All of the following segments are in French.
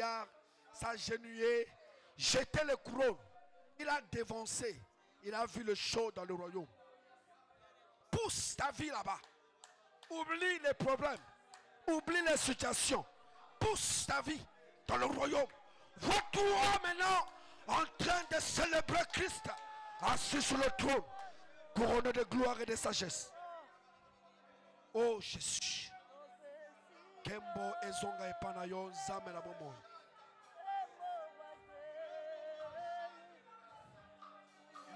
vieillard s'agenouiller, jeter les couronnes. Il a dévancé. Il a vu le show dans le royaume. Pousse ta vie là-bas. Oublie les problèmes. Oublie les situations. Pousse ta vie dans le royaume. Vois-toi maintenant en train de célébrer Christ assis sur le trône, couronné de gloire et de sagesse. Oh Jésus. Kembo ezonga epanayo zame la bomo.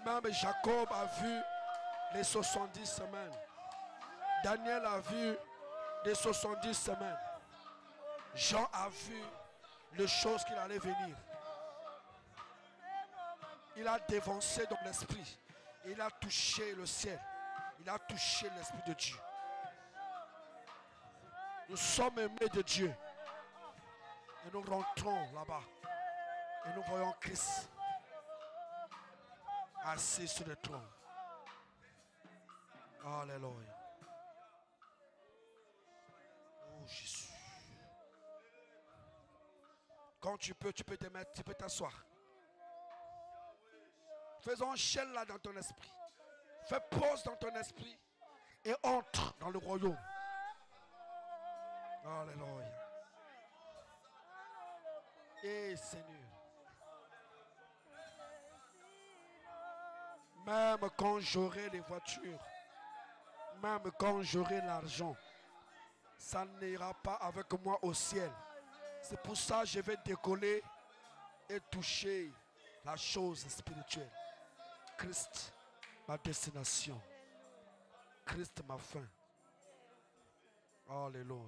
Même Jacob a vu les 70 semaines. Daniel a vu les 70 semaines. Jean a vu les choses qu'il allait venir. Il a dévancé dans l'esprit. Il a touché le ciel. Il a touché l'esprit de Dieu. Nous sommes aimés de Dieu. Et nous rentrons là-bas. Et nous voyons Christ assis sur le trône. Alléluia. Oh Jésus. Quand tu peux te mettre, tu peux t'asseoir. Faisons un shell là dans ton esprit. Fais pause dans ton esprit et entre dans le royaume. Alléluia. Et Seigneur. Même quand j'aurai les voitures, même quand j'aurai l'argent, ça n'ira pas avec moi au ciel. C'est pour ça que je vais décoller et toucher la chose spirituelle. Christ, ma destination. Christ, ma fin. Alléluia.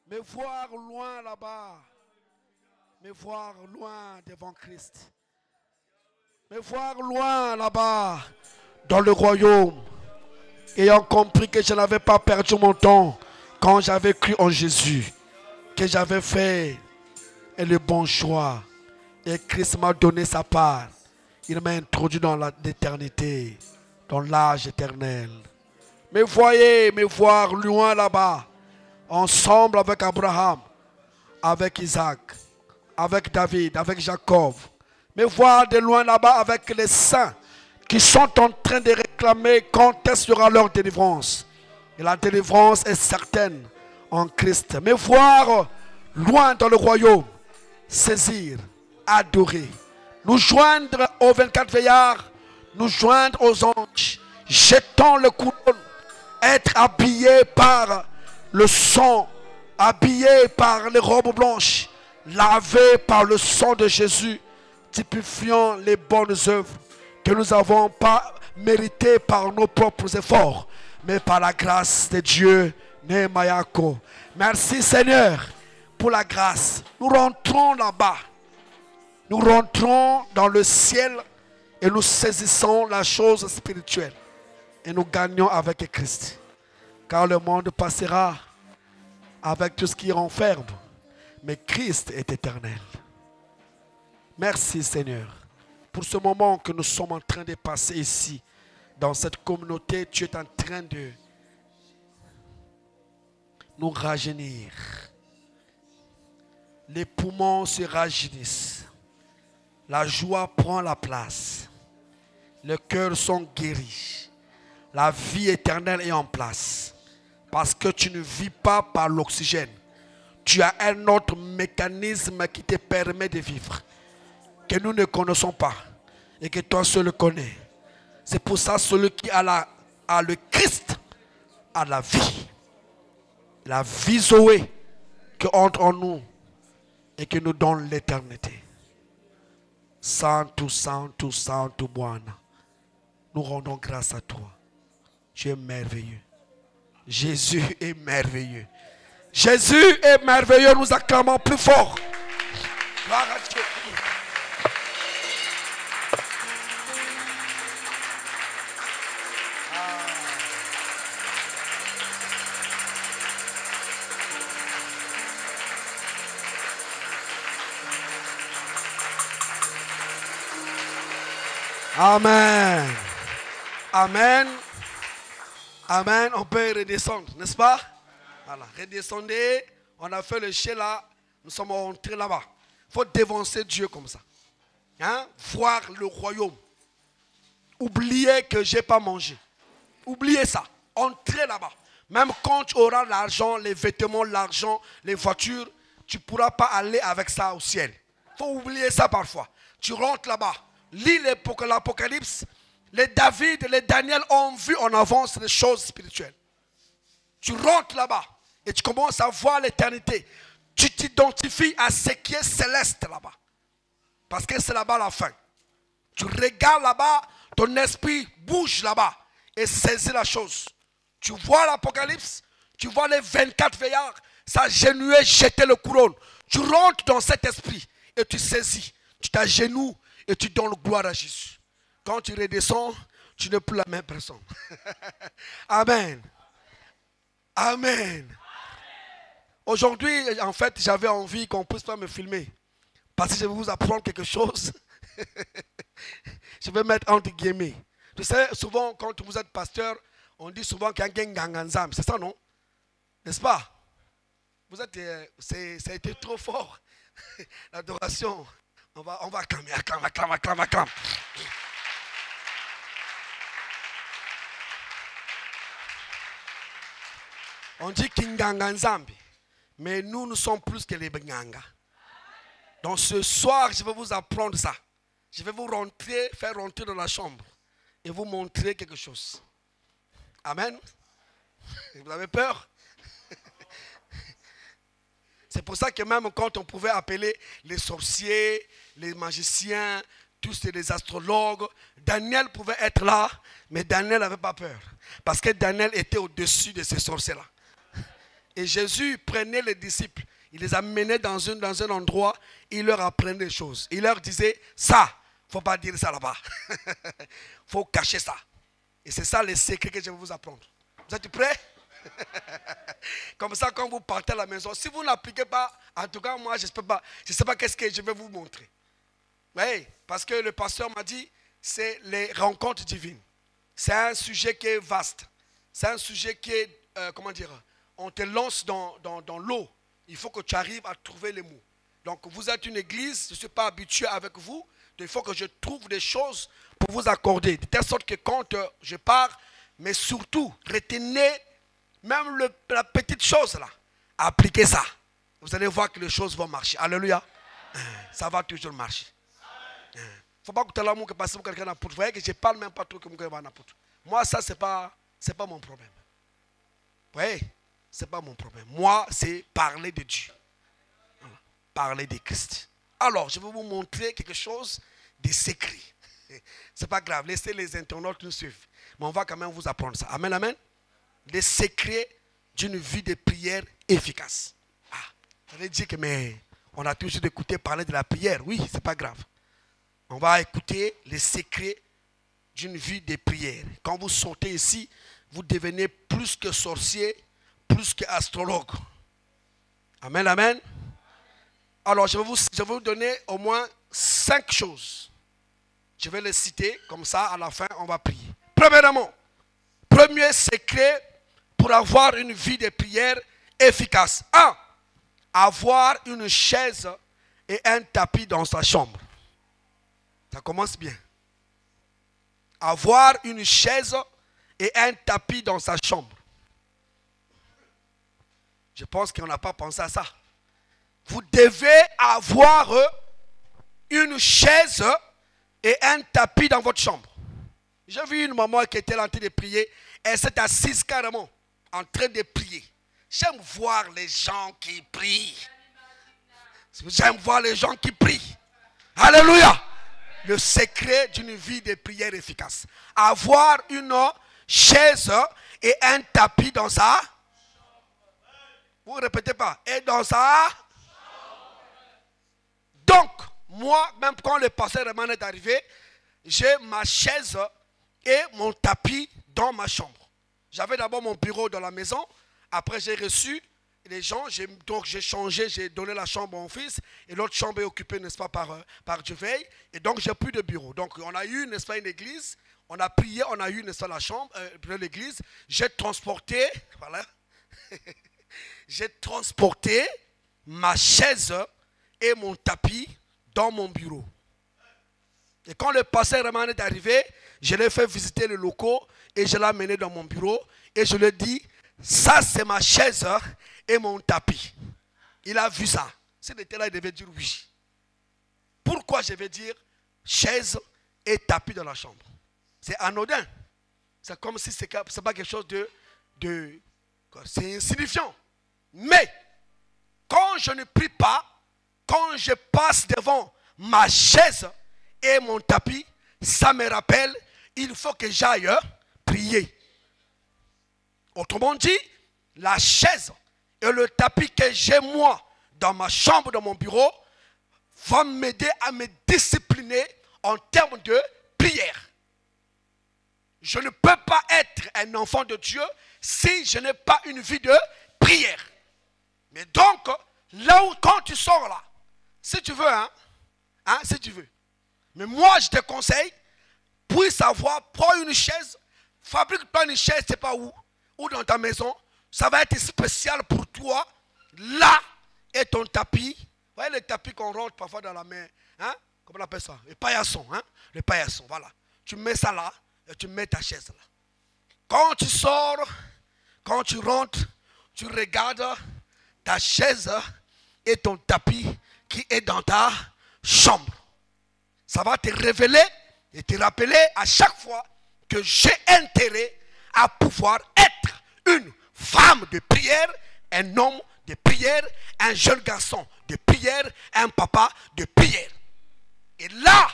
Me voir loin là-bas. Me voir loin devant Christ. Me voir loin là-bas dans le royaume. Ayant compris que je n'avais pas perdu mon temps quand j'avais cru en Jésus. Que j'avais fait le bon choix. Et Christ m'a donné sa part. Il m'a introduit dans l'éternité, dans l'âge éternel. Me voyez, me voir loin là-bas, ensemble avec Abraham, avec Isaac, avec David, avec Jacob. Me voir de loin là-bas avec les saints qui sont en train de réclamer quand est-ce qu'il y aura leur délivrance. Et la délivrance est certaine en Christ. Me voir loin dans le royaume, saisir, adorer, nous joindre aux 24 veillards, nous joindre aux anges, jetant le couronne, être habillé par le sang, habillé par les robes blanches, lavé par le sang de Jésus, typifiant les bonnes œuvres que nous n'avons pas méritées par nos propres efforts, mais par la grâce de Dieu. Nemayako. Merci Seigneur pour la grâce. Nous rentrons là-bas. Nous rentrons dans le ciel et nous saisissons la chose spirituelle. Et nous gagnons avec Christ. Car le monde passera avec tout ce qui renferme. Mais Christ est éternel. Merci Seigneur. Pour ce moment que nous sommes en train de passer ici. Dans cette communauté, tu es en train de nous rajeunir. Les poumons se rajeunissent. La joie prend la place. Les cœurs sont guéris. La vie éternelle est en place. Parce que tu ne vis pas par l'oxygène. Tu as un autre mécanisme qui te permet de vivre. Que nous ne connaissons pas. Et que toi seul le connais. C'est pour ça que celui qui a le Christ a la vie. La vie Zoé qui entre en nous et qui nous donne l'éternité. Santo, Santo, Santo, Bwana. Nous rendons grâce à toi. Tu es merveilleux. Jésus est merveilleux. Jésus est merveilleux. Nous acclamons plus fort. Gloire à Dieu. Amen. Amen. Amen. On peut redescendre, n'est-ce pas? Voilà. Redescendez. On a fait le chien là, nous sommes rentrés là-bas. Il faut dévancer Dieu comme ça. Hein? Voir le royaume. Oubliez que je n'ai pas mangé. Oubliez ça. Entrez là-bas. Même quand tu auras l'argent, les vêtements, l'argent, les voitures, tu ne pourras pas aller avec ça au ciel. Il faut oublier ça parfois. Tu rentres là-bas. Lis l'Apocalypse. Les David, les Daniel ont vu en avance les choses spirituelles. Tu rentres là-bas et tu commences à voir l'éternité. Tu t'identifies à ce qui est céleste là-bas. Parce que c'est là-bas la fin. Tu regardes là-bas, ton esprit bouge là-bas et saisit la chose. Tu vois l'Apocalypse, tu vois les 24 veillards s'agenouiller, jeter le couronne. Tu rentres dans cet esprit et tu saisis. Tu t'agenouilles et tu donnes gloire à Jésus. Quand tu redescends, tu n'es plus la même personne. Amen. Amen. Aujourd'hui, en fait, j'avais envie qu'on puisse pas me filmer. Parce que je vais vous apprendre quelque chose. Je vais mettre entre guillemets. Tu sais, souvent, quand vous êtes pasteur, on dit souvent qu'il y a un ganganzam. C'est ça, non? N'est-ce pas? Vous êtes, ça a été trop fort. L'adoration. On va acclamer, acclame. On dit Kinganganzambi. Mais nous sommes plus que les Benganga. Donc ce soir, je vais vous apprendre ça. Je vais vous faire rentrer dans la chambre et vous montrer quelque chose. Amen. Vous avez peur? C'est pour ça que même quand on pouvait appeler les sorciers, les magiciens, tous les astrologues, Daniel pouvait être là, mais Daniel n'avait pas peur. Parce que Daniel était au-dessus de ces sorciers-là. Et Jésus prenait les disciples, il les amenait dans un endroit, il leur apprenait des choses. Il leur disait, ça, il ne faut pas dire ça là-bas. Il faut cacher ça. Et c'est ça les secrets que je vais vous apprendre. Vous êtes prêts? Comme ça, quand vous partez à la maison, si vous n'appliquez pas, en tout cas, moi, je ne sais pas qu'est-ce que je vais vous montrer. Oui, parce que le pasteur m'a dit, c'est les rencontres divines. C'est un sujet qui est vaste. C'est un sujet qui est, comment dire, on te lance dans l'eau. Il faut que tu arrives à trouver les mots. Donc, vous êtes une église, je ne suis pas habitué avec vous. Il faut que je trouve des choses pour vous accorder. De telle sorte que quand je pars, mais surtout, retenez même la petite chose là. Appliquez ça. Vous allez voir que les choses vont marcher. Alléluia. Ça va toujours marcher. Il ne faut pas que tu aies l'amour que passe pour quelqu'un n'importe. Vous voyez que je ne parle même pas trop comme quelqu'un n'importe. Moi, ça, ce n'est pas mon problème. Vous voyez? Ce n'est pas mon problème. Moi, c'est parler de Dieu. Parler de Christ. Alors, je vais vous montrer quelque chose de secret. Ce n'est pas grave. Laissez les internautes nous suivre. Mais on va quand même vous apprendre ça. Amen, amen. Les secrets d'une vie de prière efficace. Vous allez dire que mais on a toujours écouté parler de la prière. Oui, ce n'est pas grave. On va écouter les secrets d'une vie de prière. Quand vous sortez ici, vous devenez plus que sorcier, plus qu'astrologue. Amen, amen. Alors, je vais vous donner au moins 5 choses. Je vais les citer, comme ça, à la fin, on va prier. Premièrement, premier secret pour avoir une vie de prière efficace. 1. Avoir une chaise et un tapis dans sa chambre. Ça commence bien. Avoir une chaise et un tapis dans sa chambre. Je pense qu'on n'a pas pensé à ça. Vous devez avoir une chaise et un tapis dans votre chambre. J'ai vu une maman qui était en train de prier. Elle s'est assise carrément en train de prier. J'aime voir les gens qui prient. J'aime voir les gens qui prient. Alléluia. Le secret d'une vie de prière efficace. Avoir une chaise et un tapis dans sa... Vous ne répétez pas. Et dans sa... Donc, moi, même quand le pasteur Raymond est arrivé, j'ai ma chaise et mon tapis dans ma chambre. J'avais d'abord mon bureau dans la maison. Après, j'ai reçu les gens. Donc, j'ai changé. J'ai donné la chambre à mon fils. Et l'autre chambre est occupée, n'est-ce pas, par Duveil. Et donc, j'ai plus de bureau. Donc, on a eu, n'est-ce pas, une église. On a prié. On a eu, n'est-ce pas, la chambre, l'église. J'ai transporté. Voilà. j'ai transporté ma chaise et mon tapis dans mon bureau. Et quand le pasteur Raman est arrivé, je l'ai fait visiter les locaux et je l'ai amené dans mon bureau et je lui ai dit, ça c'est ma chaise et mon tapis. Il a vu ça. S'il était là, il devait dire oui. Pourquoi je vais dire chaise et tapis dans la chambre? C'est anodin. C'est comme si ce n'est pas quelque chose de c'est insignifiant. Mais quand je ne prie pas, quand je passe devant ma chaise et mon tapis, ça me rappelle, il faut que j'aille prier. Autrement dit, la chaise et le tapis que j'ai moi dans ma chambre, dans mon bureau, va m'aider à me discipliner en termes de prière. Je ne peux pas être un enfant de Dieu si je n'ai pas une vie de prière. Mais donc, là où quand tu sors là, si tu veux, si tu veux. Mais moi, je te conseille, pour savoir, prends une chaise, fabrique-toi une chaise, c'est pas où, ou dans ta maison, ça va être spécial pour toi. Là est ton tapis. Vous voyez les tapis qu'on rentre parfois dans la main, comment on appelle ça? Les paillassons, les paillassons, voilà. Tu mets ça là, et tu mets ta chaise là. Quand tu sors, quand tu rentres, tu regardes ta chaise et ton tapis qui est dans ta chambre. Ça va te révéler et te rappeler à chaque fois que j'ai intérêt à pouvoir être une femme de prière, un homme de prière, un jeune garçon de prière, un papa de prière. Et là,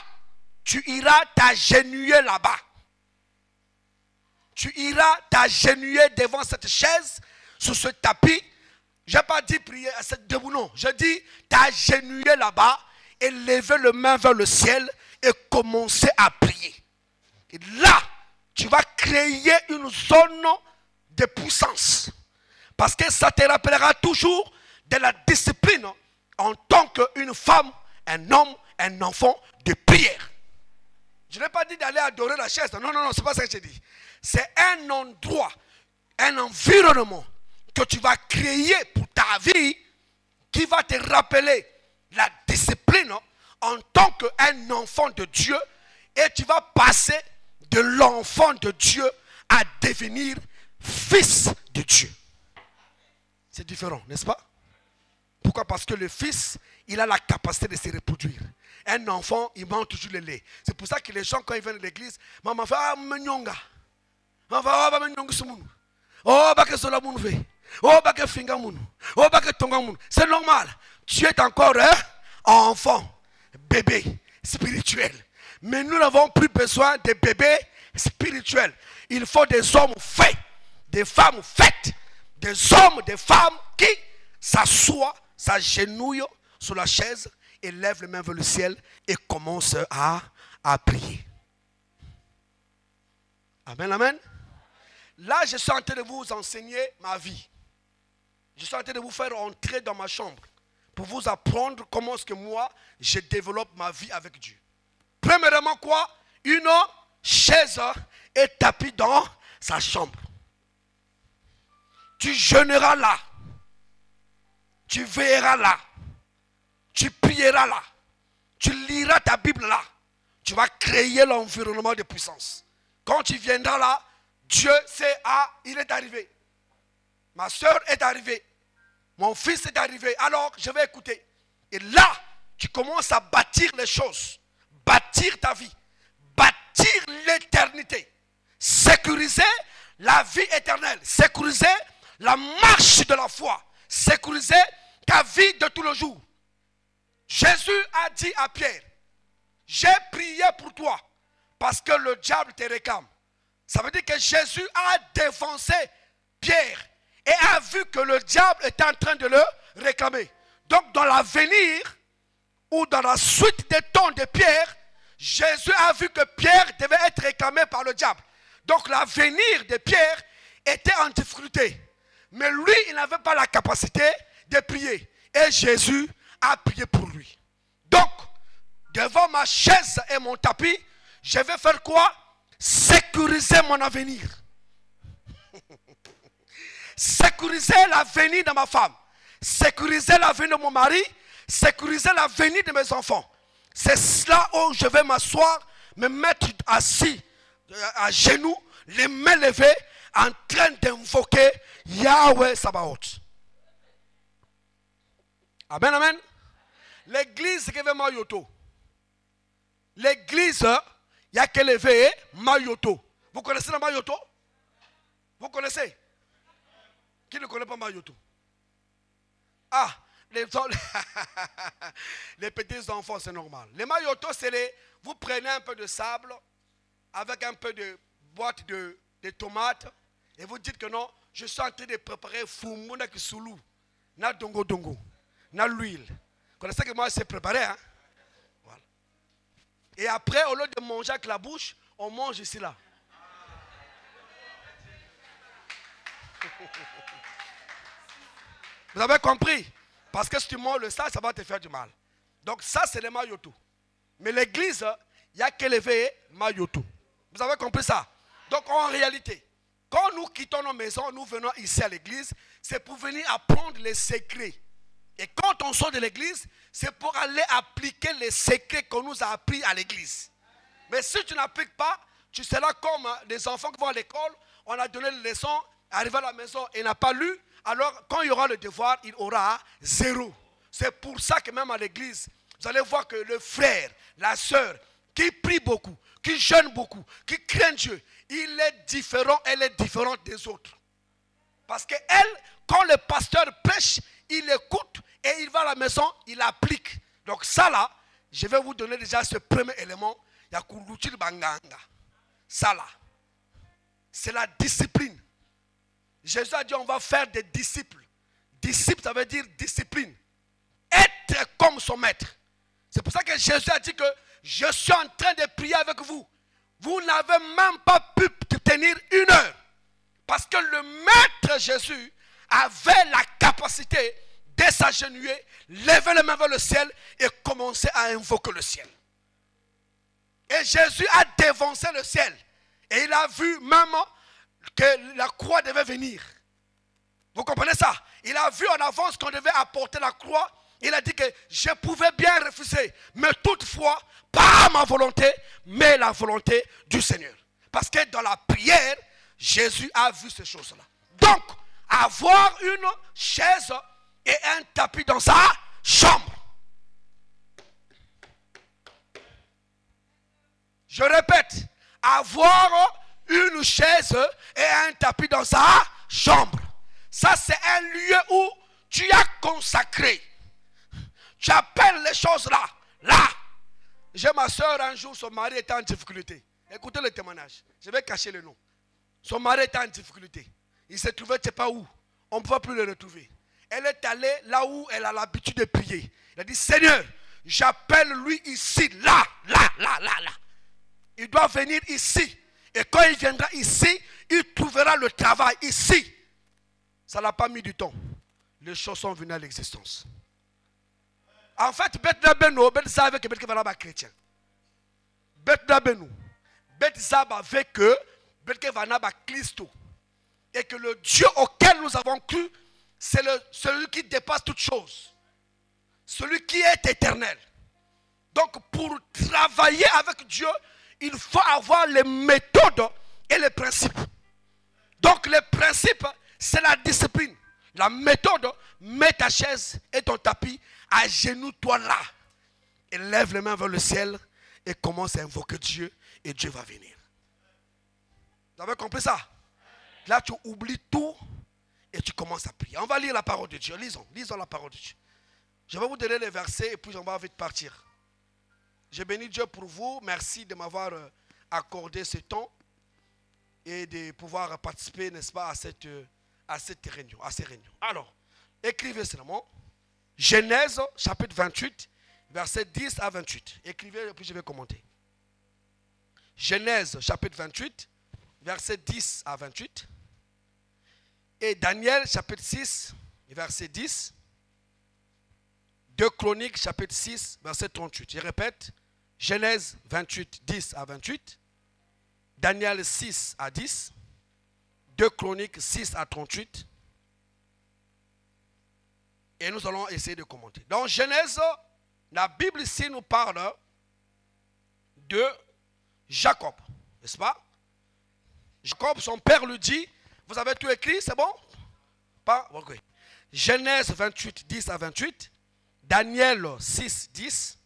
tu iras t'agenouiller là-bas. Tu iras t'agenouiller devant cette chaise, sur ce tapis. Je n'ai pas dit prier à cette debout, non. Je dis t'agenouiller là-bas et lever les mains vers le ciel et commencer à prier. Et là, tu vas créer une zone de puissance. Parce que ça te rappellera toujours de la discipline en tant qu'une femme, un homme, un enfant de prière. Je n'ai pas dit d'aller adorer la chaise. Non, non, non, ce n'est pas ça que j'ai dit. C'est un endroit, un environnement que tu vas créer pour ta vie qui va te rappeler la discipline en tant qu'un enfant de Dieu et tu vas passer de l'enfant de Dieu à devenir fils de Dieu. C'est différent, n'est-ce pas? Pourquoi? Parce que le fils, il a la capacité de se reproduire. Un enfant, il mange toujours le lait. C'est pour ça que les gens, quand ils viennent à l'église, maman fait ah, menyonga. Maman va menyonga sumunu. Oh, bah que cela moun fait. Oh, bah que finga moun. Oh, bah que tonga moun. C'est normal. Tu es encore enfant, bébé spirituel. Mais nous n'avons plus besoin de bébés spirituels. Il faut des hommes faits, des femmes faites, des hommes, des femmes qui s'assoient, s'agenouillent sur la chaise et lèvent les mains vers le ciel et commencent à prier. Amen, amen. Là, je suis en train de vous enseigner ma vie. Je suis en train de vous faire entrer dans ma chambre pour vous apprendre comment est-ce que moi, je développe ma vie avec Dieu. Premièrement, quoi? Une chaise et tapis dans sa chambre. Tu jeûneras là. Tu veilleras là. Tu prieras là. Tu liras ta Bible là. Tu vas créer l'environnement de puissance. Quand tu viendras là, Dieu sait, ah, il est arrivé. Ma soeur est arrivée. Mon fils est arrivé. Alors, je vais écouter. Et là, tu commences à bâtir les choses. Bâtir ta vie. Bâtir l'éternité. Sécuriser la vie éternelle. Sécuriser la marche de la foi. Sécuriser ta vie de tous les jours. Jésus a dit à Pierre, j'ai prié pour toi parce que le diable te réclame. Ça veut dire que Jésus a défoncé Pierre et a vu que le diable était en train de le réclamer. Donc dans l'avenir ou dans la suite des temps de Pierre, Jésus a vu que Pierre devait être réclamé par le diable. Donc l'avenir de Pierre était en difficulté. Mais lui, il n'avait pas la capacité de prier. Et Jésus a prié pour lui. Donc, devant ma chaise et mon tapis, je vais faire quoi? Sécuriser mon avenir. sécuriser l'avenir de ma femme, sécuriser l'avenir de mon mari, sécuriser l'avenir de mes enfants. C'est là où je vais m'asseoir, me mettre assis, à genoux, les mains levées, en train d'invoquer Yahweh Sabaoth. Amen, amen. L'église qui veut Mayoto. L'église, il y a qu'elle veut Mayoto. Vous connaissez le Mayoto? Vous connaissez? Qui ne connaît pas Mayoto? Ah, les petits enfants, c'est normal. Les Mayoto, c'est les... Vous prenez un peu de sable avec un peu de boîte de tomates et vous dites que non, je suis en train de préparer Fumuna Kisulu, na dongo dongo, na l'huile. Vous connaissez que moi, c'est préparé, hein? Voilà. Et après, au lieu de manger avec la bouche, on mange ici là. Vous avez compris? Parce que si tu manges le ça va te faire du mal. Donc ça, c'est les mayoto. Mais l'église, il n'y a que les mayoto. Vous avez compris ça? Donc en réalité, quand nous quittons nos maisons, nous venons ici à l'église, c'est pour venir apprendre les secrets. Et quand on sort de l'église, c'est pour aller appliquer les secrets qu'on nous a appris à l'église. Mais si tu n'appliques pas, tu seras comme des enfants qui vont à l'école, on a donné les leçons, arrivé à la maison et n'a pas lu. Alors, quand il y aura le devoir, il aura 0. C'est pour ça que même à l'église, vous allez voir que le frère, la sœur, qui prie beaucoup, qui jeûne beaucoup, qui craint Dieu, il est différent, elle est différente des autres. Parce que elle, quand le pasteur prêche, il écoute et il va à la maison, il applique. Donc ça là, je vais vous donner déjà ce premier élément. Ça là, c'est la discipline. Jésus a dit on va faire des disciples. Disciple, ça veut dire discipline. Être comme son maître. C'est pour ça que Jésus a dit que je suis en train de prier avec vous. Vous n'avez même pas pu tenir 1 heure. Parce que le maître Jésus avait la capacité de s'agenouiller, lever les mains vers le ciel et commencer à invoquer le ciel. Et Jésus a dévancé le ciel. Et il a vu même que la croix devait venir. Vous comprenez ça? Il a vu en avance qu'on devait apporter la croix. Il a dit que je pouvais bien refuser. Mais toutefois, pas ma volonté, mais la volonté du Seigneur. Parce que dans la prière, Jésus a vu ces choses-là. Donc, avoir une chaise et un tapis dans sa chambre. Je répète, avoir une chaise et un tapis dans sa chambre. Ça, c'est un lieu où tu as consacré. Tu appelles les choses là. Là. J'ai ma soeur un jour, son mari était en difficulté. Écoutez le témoignage. Je vais cacher le nom. Son mari était en difficulté. Il s'est trouvé, je ne sais pas où. On ne peut plus le retrouver. Elle est allée là où elle a l'habitude de prier. Elle a dit, Seigneur, j'appelle lui ici, là. Il doit venir ici. Et quand il viendra ici, il trouvera le travail ici. Ça n'a pas mis du temps. Les choses sont venues à l'existence. En fait, Bethna Beno, Bethsa avec Bethna chrétien. Bethna Beno, Bethsa avec Bethna Christo. Et que le Dieu auquel nous avons cru, c'est celui qui dépasse toutes choses. Celui qui est éternel. Donc, pour travailler avec Dieu, il faut avoir les méthodes et les principes. Donc, les principes, c'est la discipline. La méthode, mets ta chaise et ton tapis, agenouille-toi là. Et lève les mains vers le ciel et commence à invoquer Dieu et Dieu va venir. Vous avez compris ça? Là, tu oublies tout et tu commences à prier. On va lire la parole de Dieu. Lisons la parole de Dieu. Je vais vous donner les versets et puis on va vite partir. Je bénis Dieu pour vous. Merci de m'avoir accordé ce temps et de pouvoir participer, n'est-ce pas, à cette réunion, à ces réunions. Alors, écrivez seulement Genèse chapitre 28, versets 10 à 28. Écrivez et puis je vais commenter. Genèse chapitre 28, versets 10 à 28. Et Daniel chapitre 6, verset 10. 2 Chroniques chapitre 6, verset 38. Je répète, Genèse 28, 10 à 28. Daniel 6 à 10. 2 Chroniques 6 à 38. Et nous allons essayer de commenter. Dans Genèse, la Bible ici nous parle de Jacob, n'est-ce pas? Jacob, son père lui dit, vous avez tout écrit, c'est bon? Pas? Ok. Genèse 28, 10 à 28, Daniel 6, 10,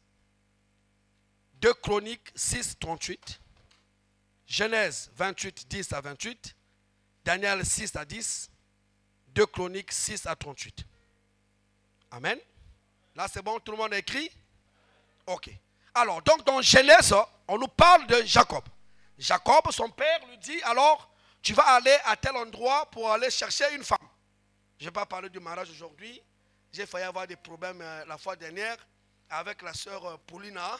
2 Chroniques 6, 38, Genèse 28, 10 à 28, Daniel 6 à 10, 2 Chroniques 6 à 38. Amen. Là c'est bon, tout le monde a écrit? Ok. Alors, donc dans Genèse, on nous parle de Jacob. Jacob, son père, lui dit, alors, tu vas aller à tel endroit pour aller chercher une femme. Je ne vais pas parler du mariage aujourd'hui. J'ai failli avoir des problèmes la fois dernière avec la sœur Paulina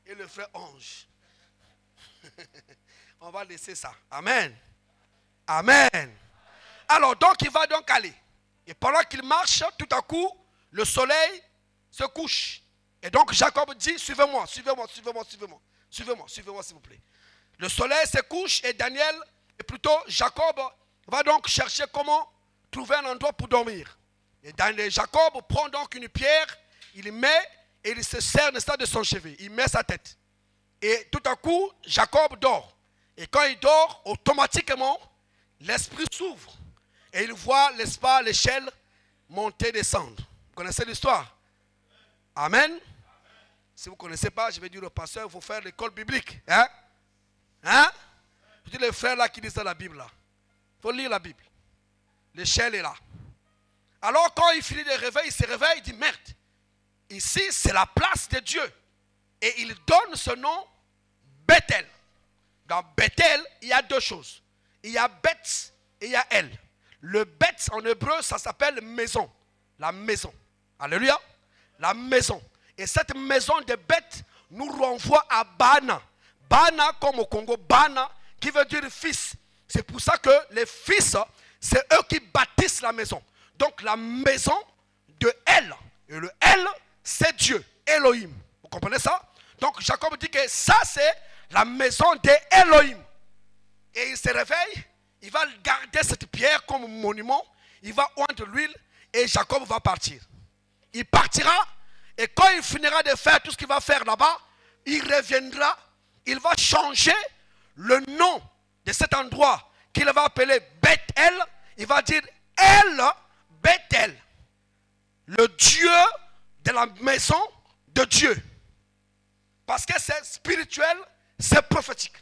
et le frère Ange. On va laisser ça. Amen. Amen. Alors, donc, il va donc aller. Et pendant qu'il marche, tout à coup, le soleil se couche. Et donc, Jacob dit, suivez-moi, suivez-moi, suivez-moi, suivez-moi. Suivez-moi, suivez-moi, s'il vous plaît. Le soleil se couche et Daniel, et plutôt Jacob, va donc chercher comment trouver un endroit pour dormir. Et Jacob prend donc une pierre, il met et il se sert de son chevet. Il met sa tête. Et tout à coup, Jacob dort. Et quand il dort, automatiquement, l'esprit s'ouvre. Et il voit, n'est-ce pas, l'échelle monter, descendre. Vous connaissez l'histoire? Amen. Si vous ne connaissez pas, je vais dire au pasteur, il faut faire l'école biblique. Hein? Hein? Je dis les frères là qui disent dans la Bible là. Il faut lire la Bible. L'échelle est là. Alors quand il finit de réveiller, il se réveille, il dit merde. Ici c'est la place de Dieu. Et il donne ce nom Bethel. Dans Bethel, il y a deux choses. Il y a Beth et il y a El. Le Beth en hébreu, ça s'appelle maison. La maison. Alléluia. La maison. Et cette maison de Beth nous renvoie à Bana. Bana comme au Congo, Bana qui veut dire fils. C'est pour ça que les fils, c'est eux qui bâtissent la maison. Donc la maison de El. Et le El, c'est Dieu, Elohim. Vous comprenez ça? Donc Jacob dit que ça c'est la maison de Elohim. Et il se réveille, il va garder cette pierre comme monument, il va oindre l'huile et Jacob va partir. Il partira et quand il finira de faire tout ce qu'il va faire là-bas, il reviendra, il va changer le nom de cet endroit qu'il va appeler Bethel. Il va dire El Bethel, le Dieu de la maison de Dieu. Parce que c'est spirituel, c'est prophétique.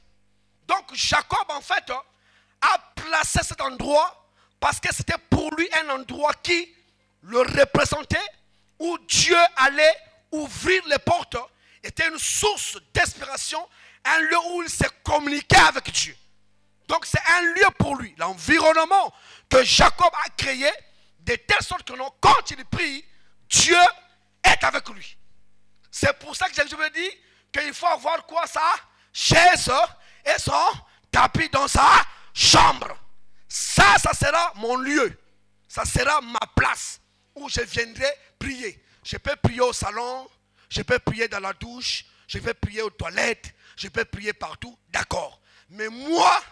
Donc Jacob en fait a placé cet endroit parce que c'était pour lui un endroit qui le représentait, où Dieu allait ouvrir les portes, était une source d'inspiration, un lieu où il s'est communiqué avec Dieu. Donc c'est un lieu pour lui, l'environnement que Jacob a créé, de telle sorte que quand il prie, Dieu est avec lui. C'est pour ça que Jésus me dit qu'il faut avoir quoi? Sa chaise et son tapis dans sa chambre. Ça sera mon lieu. Ça sera ma place où je viendrai prier. Je peux prier au salon, je peux prier dans la douche, je peux prier aux toilettes, je peux prier partout, d'accord. Mais moi,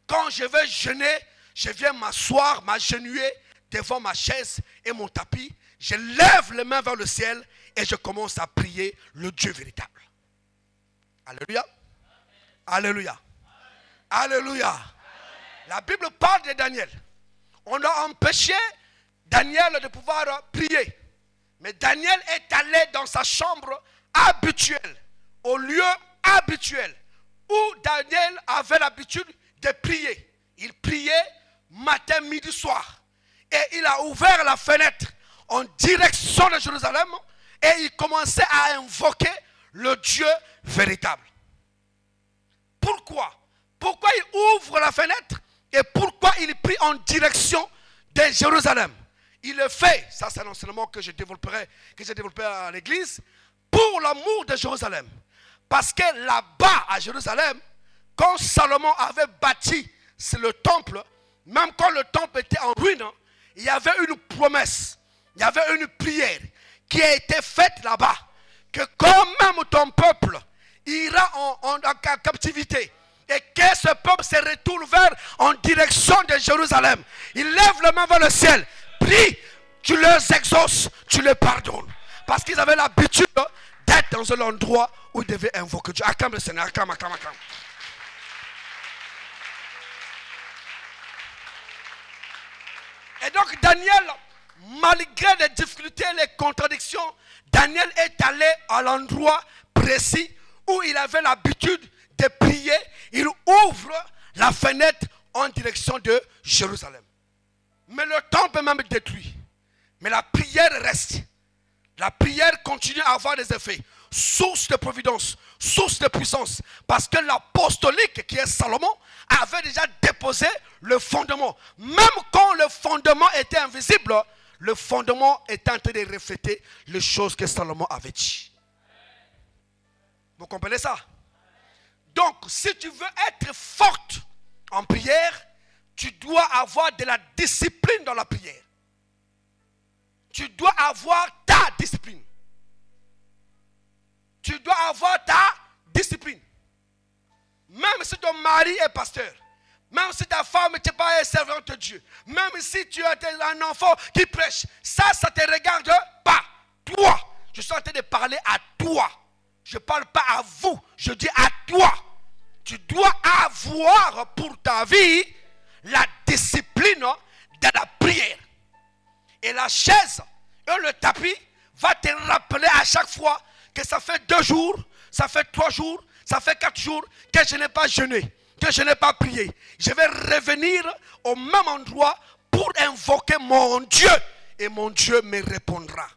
quand je vais jeûner, je viens m'asseoir, m'agenouiller devant ma chaise et mon tapis. Je lève les mains vers le ciel et je commence à prier le Dieu véritable. Alléluia. Alléluia. Alléluia. La Bible parle de Daniel. On a empêché Daniel de pouvoir prier. Mais Daniel est allé dans sa chambre habituelle, au lieu habituel, où Daniel avait l'habitude de prier. Il priait matin, midi, soir. Et il a ouvert la fenêtre en direction de Jérusalem et il commençait à invoquer le Dieu véritable. Pourquoi? Pourquoi il ouvre la fenêtre et pourquoi il prie en direction de Jérusalem? Il le fait, ça c'est un enseignement que j'ai développé à l'église, pour l'amour de Jérusalem. Parce que là-bas à Jérusalem, quand Salomon avait bâti le temple, même quand le temple était en ruine, il y avait une promesse, il y avait une prière qui a été faite là-bas. Que quand même ton peuple ira en captivité et que ce peuple se retourne en direction de Jérusalem, il lève la main vers le ciel, prie, tu les exauces, tu les pardonnes. Parce qu'ils avaient l'habitude d'être dans un endroit où ils devaient invoquer Dieu. Acclame le Seigneur, acclame. Et donc Daniel, malgré les difficultés et les contradictions, Daniel est allé à l'endroit précis où il avait l'habitude de prier. Il ouvre la fenêtre en direction de Jérusalem. Mais le temple est même détruit. Mais la prière reste. La prière continue à avoir des effets. Source de providence, source de puissance. Parce que l'apostolique qui est Salomon avait déjà déposé le fondement. Même quand le fondement était invisible, le fondement était en train de refléter les choses que Salomon avait dit. Vous comprenez ça? Donc, si tu veux être forte en prière, tu dois avoir de la discipline dans la prière. Tu dois avoir ta discipline. Tu dois avoir ta discipline. Même si ton mari est pasteur, même si ta femme n'est pas servante de Dieu, même si tu as un enfant qui prêche, ça ne te regarde pas. Toi, je suis en train de parler à toi. Je ne parle pas à vous, je dis à toi. Tu dois avoir pour ta vie la discipline de la prière. Et la chaise et le tapis va te rappeler à chaque fois que ça fait 2 jours, ça fait 3 jours, ça fait 4 jours que je n'ai pas jeûné, que je n'ai pas prié. Je vais revenir au même endroit pour invoquer mon Dieu. Et mon Dieu me répondra.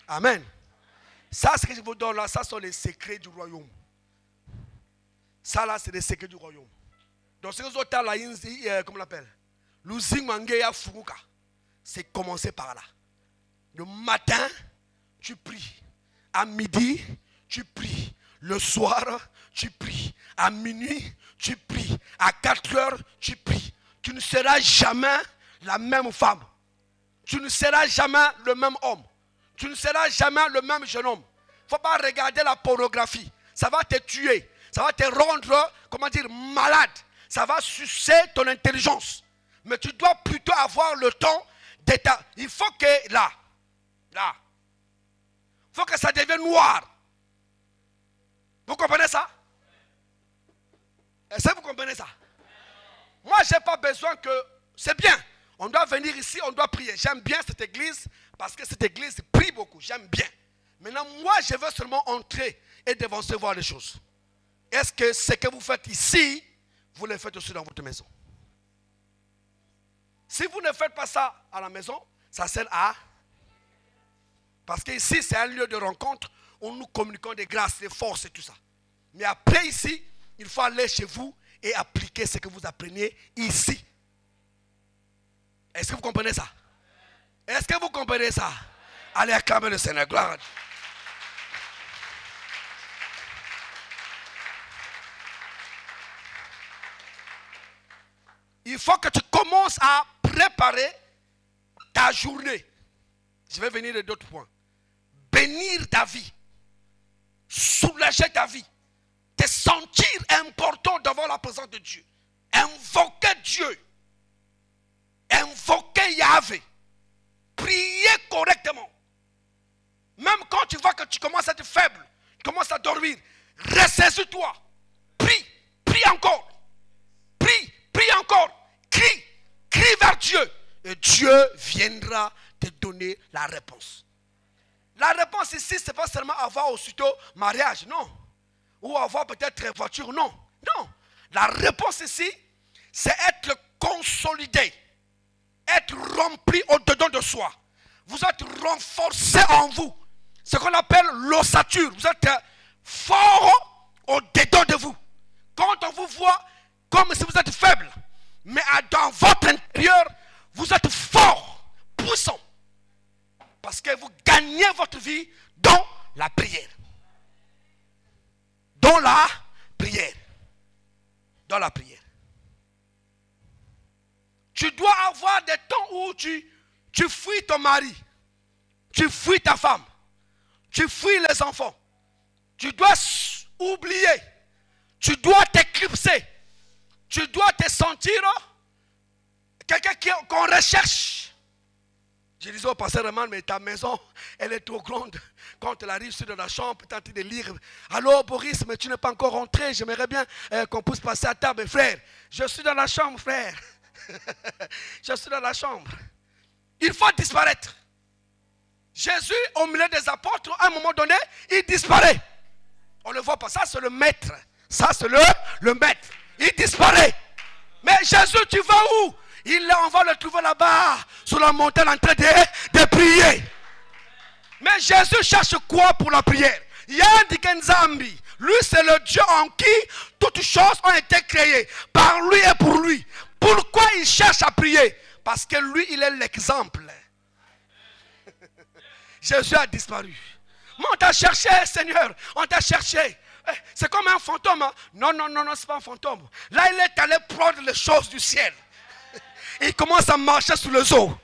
Amen. Ça, ce que je vous donne là, ça sont les secrets du royaume. Ça là, c'est les secrets du royaume. Donc, ce que vous avez comment on l'appelle? C'est commencer par là. Le matin, tu pries. À midi, tu pries. Le soir, tu pries. À minuit, tu pries. À 4 heures, tu pries. Tu ne seras jamais la même femme. Tu ne seras jamais le même homme. Tu ne seras jamais le même jeune homme. Il ne faut pas regarder la pornographie. Ça va te tuer. Ça va te rendre, comment dire, malade. Ça va sucer ton intelligence. Mais tu dois plutôt avoir le temps d'être. Il faut que là, il faut que ça devienne noir. Vous comprenez ça? Est-ce que vous comprenez ça? Moi, je n'ai pas besoin que. C'est bien. On doit venir ici, on doit prier. J'aime bien cette église parce que cette église prie beaucoup. J'aime bien. Maintenant, moi, je veux seulement entrer et devancer voir les choses. Est-ce que ce que vous faites ici, vous le faites aussi dans votre maison? Si vous ne faites pas ça à la maison, ça sert à... Parce qu'ici, c'est un lieu de rencontre où nous communiquons des grâces, des forces et tout ça. Mais après ici, il faut aller chez vous et appliquer ce que vous apprenez ici. Est-ce que vous comprenez ça? Est-ce que vous comprenez ça? Allez acclamer le Seigneur. Gloire. Il faut que tu commences à préparer ta journée. Je vais venir de d'autres points. Bénir ta vie. Soulager ta vie. Te sentir important devant la présence de Dieu. Invoquer Dieu. Invoquer Yahvé. Prier correctement. Même quand tu vois que tu commences à être faible, tu commences à dormir, ressaisis-toi. Prie, prie encore. Prie, prie encore. Crie, crie vers Dieu. Et Dieu viendra te donner la réponse. La réponse ici, ce n'est pas seulement avoir aussitôt mariage, non. Ou avoir peut-être voiture, non. Non. La réponse ici, c'est être consolidé. Être rempli au-dedans de soi. Vous êtes renforcé en vous. Ce qu'on appelle l'ossature. Vous êtes fort au-dedans de vous. Quand on vous voit comme si vous êtes faible, mais dans votre intérieur, vous êtes fort, puissant. Parce que vous gagnez votre vie dans la prière. Dans la prière. Dans la prière. Tu dois avoir des temps où tu fuis ton mari. Tu fuis ta femme. Tu fuis les enfants. Tu dois oublier. Tu dois t'éclipser. Tu dois te sentir quelqu'un qu'on recherche. Je disais au pasteur Raman, mais ta maison, elle est trop grande. Quand elle arrive sur la chambre, tu es en train de lire. Alors Boris, mais tu n'es pas encore rentré. J'aimerais bien qu'on puisse passer à table. Frère, je suis dans la chambre, frère. Je suis dans la chambre. Il faut disparaître. Jésus, au milieu des apôtres, à un moment donné, il disparaît. On ne le voit pas. Ça, c'est le maître. Ça, c'est le maître. Il disparaît. Mais Jésus, tu vas où? On va le trouver là-bas, sur la montagne, en train de prier. Mais Jésus cherche quoi pour la prière? Yandi Kenzambi. Lui, c'est le Dieu en qui toutes choses ont été créées. Par lui et pour lui. Pourquoi il cherche à prier? Parce que lui, il est l'exemple. Jésus a disparu. Mais on t'a cherché, Seigneur. On t'a cherché. C'est comme un fantôme. Hein? Non, non, non, non, c'est pas un fantôme. Là, il est allé prendre les choses du ciel. Il commence à marcher sous les eaux.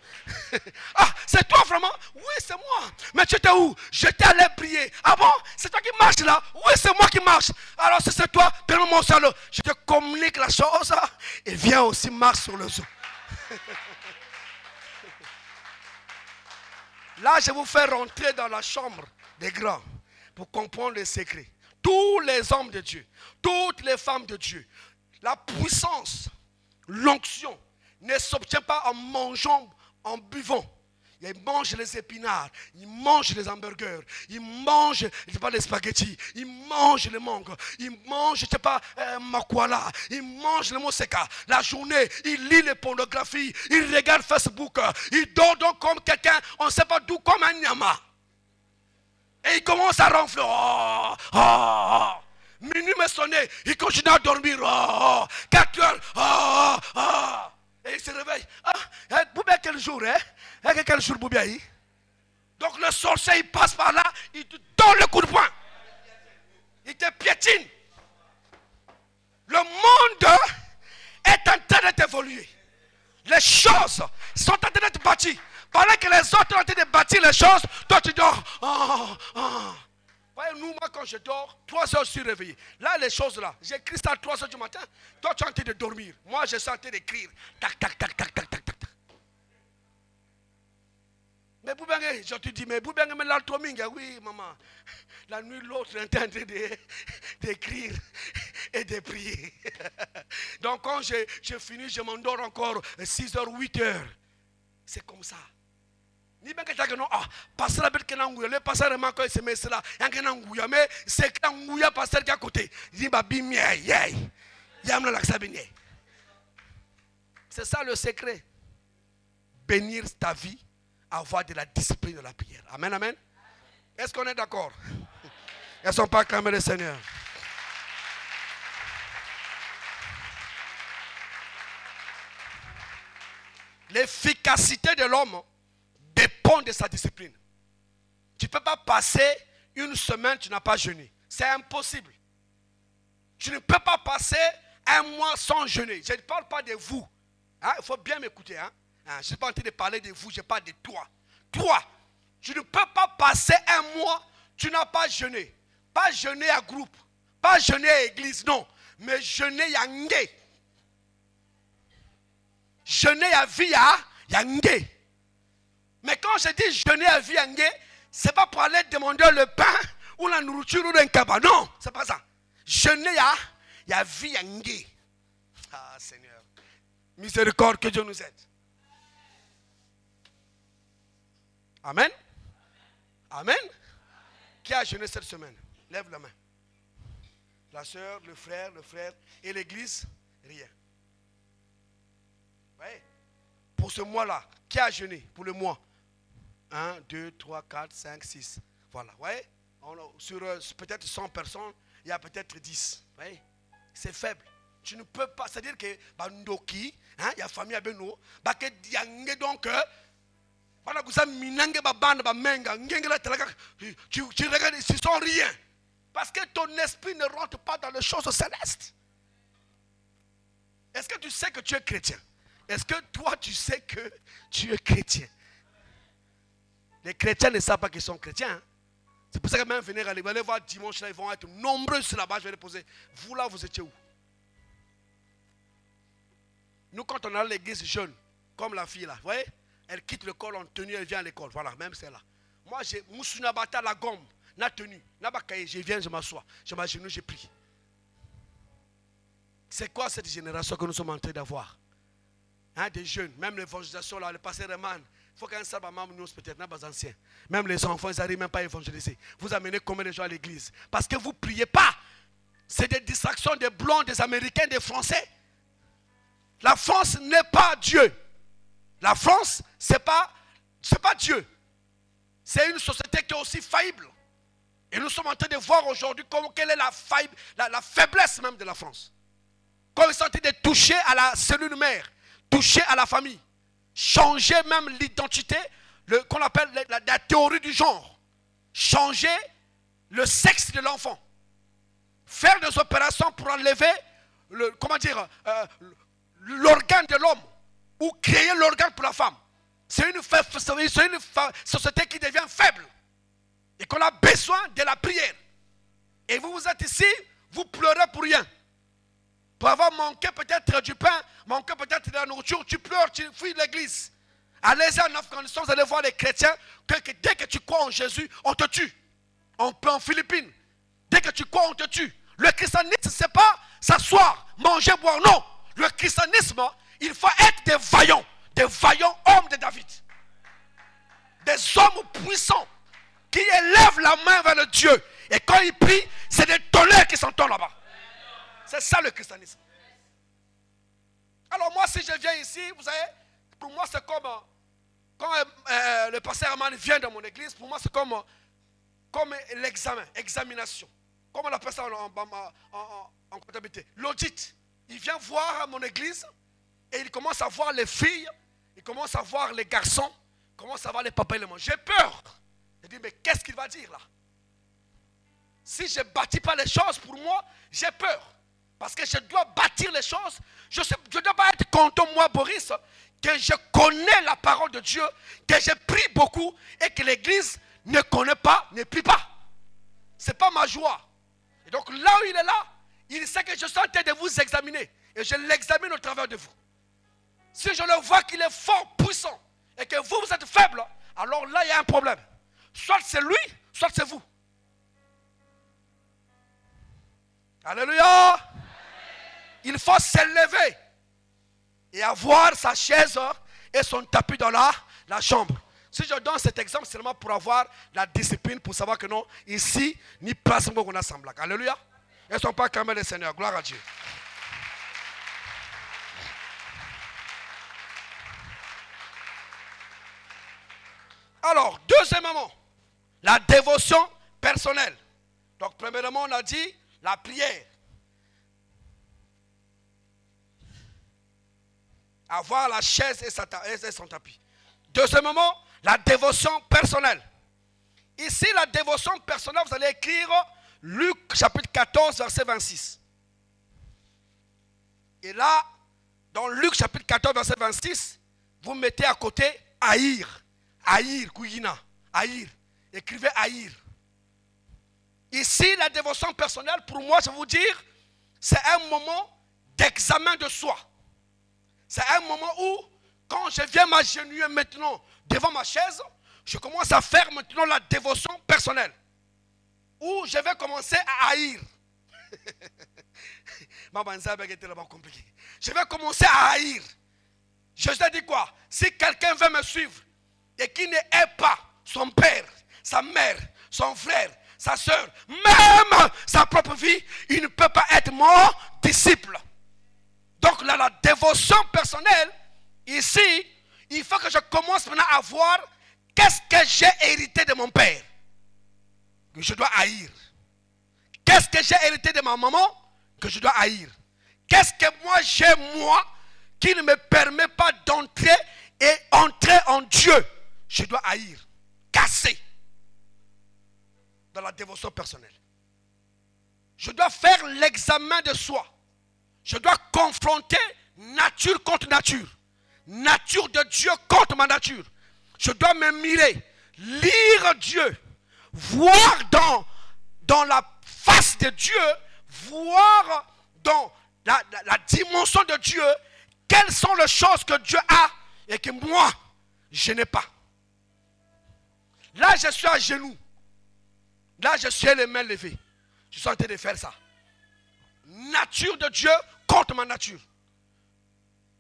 Ah, c'est toi vraiment? Oui, c'est moi. Mais tu étais où? J'étais allé prier. Ah bon? C'est toi qui marches là? Oui, c'est moi qui marche. Alors si c'est toi, donne-moi mon salaud. Je te communique la chose et viens aussi marcher sur les eaux. Là, je vous fais rentrer dans la chambre des grands pour comprendre les secrets. Tous les hommes de Dieu, toutes les femmes de Dieu, la puissance, l'onction ne s'obtient pas en mangeant, en buvant. Ils mangent les épinards, ils mangent les hamburgers, ils mangent, je sais pas, les spaghettis, ils mangent les mangues, ils mangent, je sais pas, makwala, ils mangent le mousseka. La journée, ils lisent les pornographies, ils regardent Facebook, ils dorment donc comme quelqu'un, on ne sait pas d'où, comme un nyama. Et ils commencent à ronfler. Oh, oh, oh. Minuit me sonnait, ils continuent à dormir. Oh, 4 heures. Oh, oh. Et il se réveille. Ah, Boubia, quel jour, hein? Quel jour, Boubia? Donc le sorcier, il passe par là, il te donne le coup de poing. Il te piétine. Le monde est en train d'évoluer. Les choses sont en train d'être bâties. Pendant que les autres sont en train de bâtir les choses, toi tu dors. Voyez, nous, moi, quand je dors, 3 heures, je suis réveillé. Là, les choses là, j'écris ça à 3 heures du matin. Toi, tu es en train de dormir. Moi, je suis en train d'écrire. Tac, tac, tac, tac, tac, tac, tac. Mais Boubengé, je te dis, mais Boubengé, mais l'altroming, oui, maman. La nuit, l'autre est en train d'écrire et de prier. Donc, quand je finis, je m'endors encore 6 heures, 8 heures. C'est comme ça. Ni bien que tu as non, passer la bête qui est en le passer vraiment quand il se met cela, il y a un ngouya, mais c'est qu'un ngouya passer qui à côté. Il dit, bah, bim, yay, yam la sabine. C'est ça le secret. Bénir ta vie, avoir de la discipline de la prière. Amen, amen. Est-ce qu'on est d'accord? Elles ne sont pas acclamées le Seigneur. L'efficacité de l'homme dépend de sa discipline. Tu ne peux pas passer une semaine, tu n'as pas jeûné. C'est impossible. Tu ne peux pas passer un mois sans jeûner. Je ne parle pas de vous. Hein? Il faut bien m'écouter. Hein? Je ne suis pas en train de parler de vous, je parle de toi. Toi, tu ne peux pas passer un mois, tu n'as pas jeûné. Pas jeûner à groupe, pas jeûner à église, non. Mais jeûner à ngé. Jeûner à vie à ngé. Mais quand je dis jeûner à vie à ngé, ce n'est pas pour aller demander le pain ou la nourriture ou un cabas. Non, ce n'est pas ça. Jeûner à vie à ngé. Ah Seigneur, miséricorde, que Dieu nous aide. Amen. Amen. Qui a jeûné cette semaine? Lève la main. La soeur, le frère et l'église, rien. Ouais. Pour ce mois-là, qui a jeûné pour le mois? 1, 2, 3, 4, 5, 6. Voilà. Ouais. Sur peut-être 100 personnes, il y a peut-être 10. Ouais. C'est faible. Tu ne peux pas. C'est-à-dire que Ndoki, il y a famille à Beno, donc. Tu regardes, ils sont rien. Parce que ton esprit ne rentre pas dans les choses célestes. Est-ce que tu sais que tu es chrétien? Est-ce que toi tu sais que tu es chrétien? Les chrétiens ne savent pas qu'ils sont chrétiens. Hein? C'est pour ça que même venir aller voir dimanche là, ils vont être nombreux sur la base. Je vais les poser. Vous là, vous étiez où? Nous, quand on est à l'église jeune, Comme la fille là, vous voyez? Elle quitte l'école en tenue, elle vient à l'école. Voilà, même celle-là. Moi, j'ai Moussounabata la gomme, la tenue. Je viens, je m'assois. Je m'agenouille, je prie. C'est quoi cette génération que nous sommes en train d'avoir? Hein, des jeunes, même l'évangélisation, là, le pasteur Reman, il faut qu'un sabbat nous peut-être, pas anciens. Même les enfants, ils n'arrivent même pas à évangéliser. Vous amenez combien de gens à l'église? Parce que vous ne priez pas. C'est des distractions des Blancs, des Américains, des Français. La France n'est pas Dieu. La France, ce n'est pas Dieu. C'est une société qui est aussi faillible. Et nous sommes en train de voir aujourd'hui quelle est la faiblesse même de la France. Comme ils sont en train de toucher à la cellule mère, toucher à la famille, changer même l'identité, qu'on appelle la théorie du genre, changer le sexe de l'enfant, faire des opérations pour enlever l'organe de l'homme ou créer l'organe pour la femme. C'est une société qui devient faible et qu'on a besoin de la prière. Et vous êtes ici, vous pleurez pour rien. Pour avoir manqué peut-être du pain, manqué peut-être de la nourriture, tu pleures, tu fuis l'église. Allez-y en Afghanistan, vous allez voir les chrétiens, que dès que tu crois en Jésus, on te tue. En Philippines, dès que tu crois, on te tue. Le christianisme, ce n'est pas s'asseoir, manger, boire, non. Le christianisme, il faut être des vaillants hommes de David. Des hommes puissants qui élèvent la main vers le Dieu. Et quand ils prient, c'est des tonnerres qui s'entendent là-bas. C'est ça le christianisme. Alors moi, si je viens ici, vous savez, pour moi c'est comme quand le pasteur Herman vient dans mon église, pour moi c'est comme l'examen, examination. Comme on appelle ça en comptabilité. L'audit. Il vient voir mon église et il commence à voir les filles, il commence à voir les garçons, il commence à voir les papas et les mamans. J'ai peur. Je dis, mais qu'est-ce qu'il va dire là? Si je ne bâtis pas les choses, pour moi, j'ai peur. Parce que je dois bâtir les choses. Je ne dois pas être content, moi, Boris, que je connais la parole de Dieu, que je prie beaucoup et que l'église ne connaît pas, ne prie pas. Ce n'est pas ma joie. Et donc là où il est là, il sait que je suis en train de vous examiner. Et je l'examine au travers de vous. Si je le vois qu'il est fort, puissant, et que vous, vous êtes faible, alors là, il y a un problème. Soit c'est lui, soit c'est vous. Alléluia. Il faut s'élever et avoir sa chaise et son tapis dans la chambre. Si je donne cet exemple, c'est seulement pour avoir la discipline, pour savoir que non, ici, ni place où on a semblé. Alléluia. Elles ne sont pas calmées les Seigneurs. Gloire à Dieu. Alors, deuxièmement, la dévotion personnelle. Donc, premièrement, on a dit la prière. Avoir la chaise et son tapis. Deuxièmement, la dévotion personnelle. Ici, la dévotion personnelle, vous allez écrire Luc chapitre 14, verset 26. Et là, dans Luc chapitre 14, verset 26, vous mettez à côté haïr. Haïr, Kouyina. Haïr. Écrivez haïr. Ici, la dévotion personnelle, pour moi, je vais vous dire, c'est un moment d'examen de soi. C'est un moment où, quand je viens m'agenouiller maintenant devant ma chaise, je commence à faire maintenant la dévotion personnelle. Où je vais commencer à haïr. Je vais commencer à haïr. Je te dis quoi? Si quelqu'un veut me suivre et qui ne hait pas son père, sa mère, son frère, sa soeur, même sa propre vie, il ne peut pas être mon disciple. Donc là, la dévotion personnelle, ici, il faut que je commence maintenant à voir qu'est-ce que j'ai hérité de mon père, que je dois haïr. Qu'est-ce que j'ai hérité de ma maman, que je dois haïr. Qu'est-ce que moi j'ai, qui ne me permet pas d'entrer et entrer en Dieu, je dois haïr, casser dans la dévotion personnelle. Je dois faire l'examen de soi. Je dois confronter nature contre nature. Nature de Dieu contre ma nature. Je dois me mirer, lire Dieu, voir dans la face de Dieu, voir dans la dimension de Dieu, quelles sont les choses que Dieu a et que moi, je n'ai pas. Là, je suis à genoux. Là, je suis les mains levées. Je suis en train de faire ça. Nature de Dieu contre ma nature.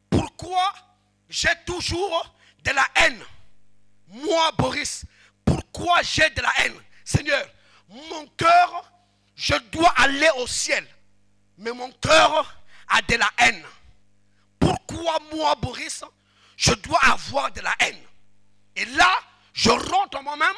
Pourquoi j'ai toujours de la haine? Moi, Boris, pourquoi j'ai de la haine? Seigneur, mon cœur, je dois aller au ciel. Mais mon cœur a de la haine. Pourquoi moi, Boris, je dois avoir de la haine? Et là, je rentre en moi-même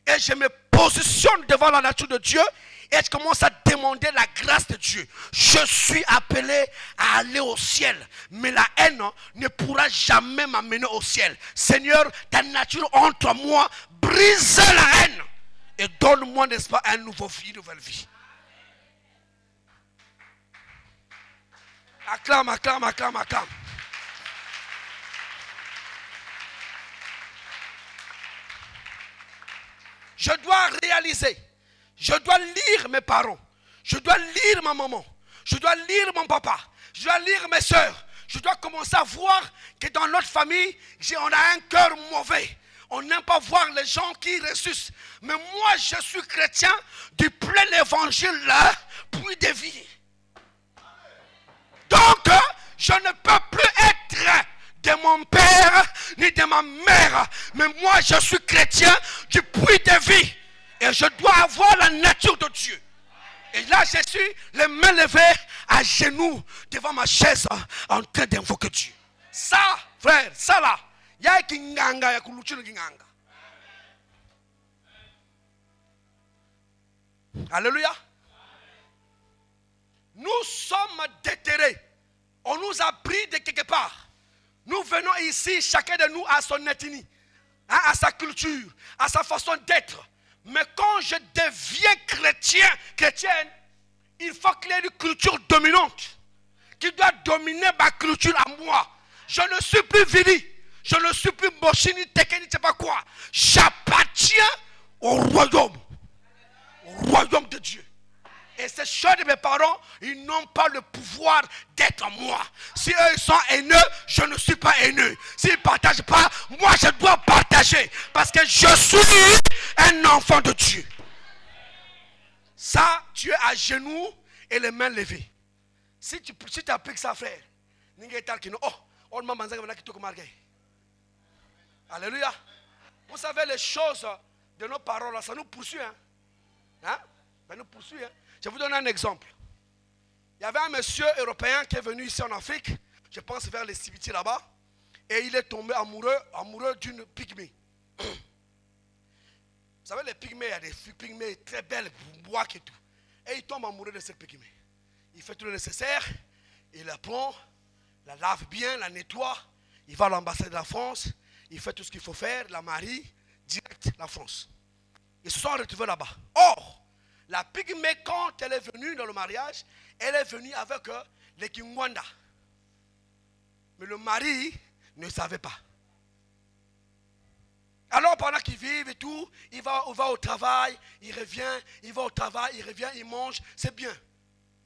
et je me positionne devant la nature de Dieu et je commence à demander la grâce de Dieu. Je suis appelé à aller au ciel, mais la haine ne pourra jamais m'amener au ciel. Seigneur, ta nature entre moi, brise la haine et donne-moi, n'est-ce pas, une nouvelle vie. Acclame, acclame, acclame, acclame. Je dois réaliser, je dois lire mes parents, je dois lire ma maman, je dois lire mon papa, je dois lire mes soeurs. Je dois commencer à voir que dans notre famille, on a un cœur mauvais. On n'aime pas voir les gens qui ressuscitent. Mais moi, je suis chrétien du plein évangile là, puis de vie. Donc, je ne peux plus être de mon père ni de ma mère. Mais moi, je suis chrétien du puits de vie. Et je dois avoir la nature de Dieu. Et là, je suis les mains levées à genoux devant ma chaise en train d'invoquer Dieu. Ça, frère, ça là, il y a qui nganga, il y a qui luchino qui nganga. Alléluia. Nous sommes déterrés. On nous a pris de quelque part. Nous venons ici, chacun de nous a son ethnie, hein, à sa culture, à sa façon d'être. Mais quand je deviens chrétienne, il faut qu'il y ait une culture dominante qui doit dominer ma culture à moi. Je ne suis plus Vili, je ne suis plus Moshini, Tekeni, je ne sais pas quoi. J'appartiens au royaume de Dieu. Et ces choses de mes parents, ils n'ont pas le pouvoir d'être moi. Si eux ils sont haineux, je ne suis pas haineux. S'ils ne partagent pas, moi je dois partager. Parce que je suis un enfant de Dieu. Ça, tu es à genoux et les mains levées. Si tu appliques ça, frère, alléluia. Vous savez, les choses de nos paroles, ça nous poursuit. Hein? Ça nous poursuit. Hein? Je vous donne un exemple. Il y avait un monsieur européen qui est venu ici en Afrique, je pense vers les Sibiti là-bas, et il est tombé amoureux d'une pygmée. Vous savez, les pygmées, il y a des pygmées très belles, bois et tout. Et il tombe amoureux de cette pygmée. Il fait tout le nécessaire, il la prend, la lave bien, la nettoie, il va à l'ambassade de la France, il fait tout ce qu'il faut faire, la marie, direct la France. Ils se sont retrouvés là-bas. Or, la pygmée, quand elle est venue dans le mariage, elle est venue avec les Kingwanda. Mais le mari ne savait pas. Alors pendant qu'ils vivent et tout, il va au travail, il revient, il va au travail, il revient, il mange, c'est bien.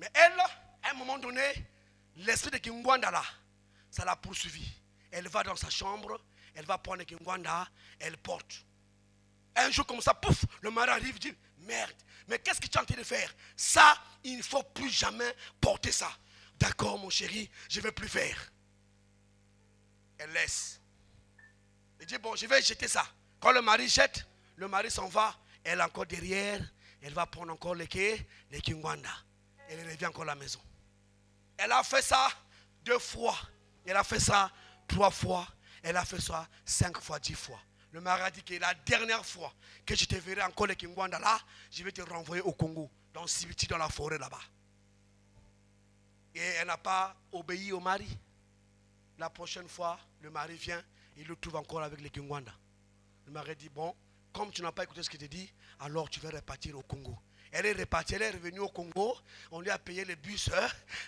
Mais elle, à un moment donné, l'esprit de Kingwanda là, ça l'a poursuivi. Elle va dans sa chambre, elle va prendre Kingwanda, elle porte. Un jour comme ça, pouf, le mari arrive, dit, merde, mais qu'est-ce que tu es en train de faire? Ça, il ne faut plus jamais porter ça. D'accord, mon chéri, je ne vais plus faire. Elle laisse. Elle dit, bon, je vais jeter ça. Quand le mari jette, le mari s'en va. Elle est encore derrière. Elle va prendre encore les Kingwanda. Elle revient encore à la maison. Elle a fait ça 2 fois. Elle a fait ça 3 fois. Elle a fait ça 5 fois, 10 fois. Le mari a dit que la dernière fois que je te verrai encore les Kingwanda là, je vais te renvoyer au Congo, dans Sibiti, dans la forêt là-bas. Et elle n'a pas obéi au mari. La prochaine fois, le mari vient, il le trouve encore avec les Kingwanda. Le mari dit, bon, comme tu n'as pas écouté ce qu'il te dit, alors tu vas repartir au Congo. Elle est repartie, elle est revenue au Congo, on lui a payé les bus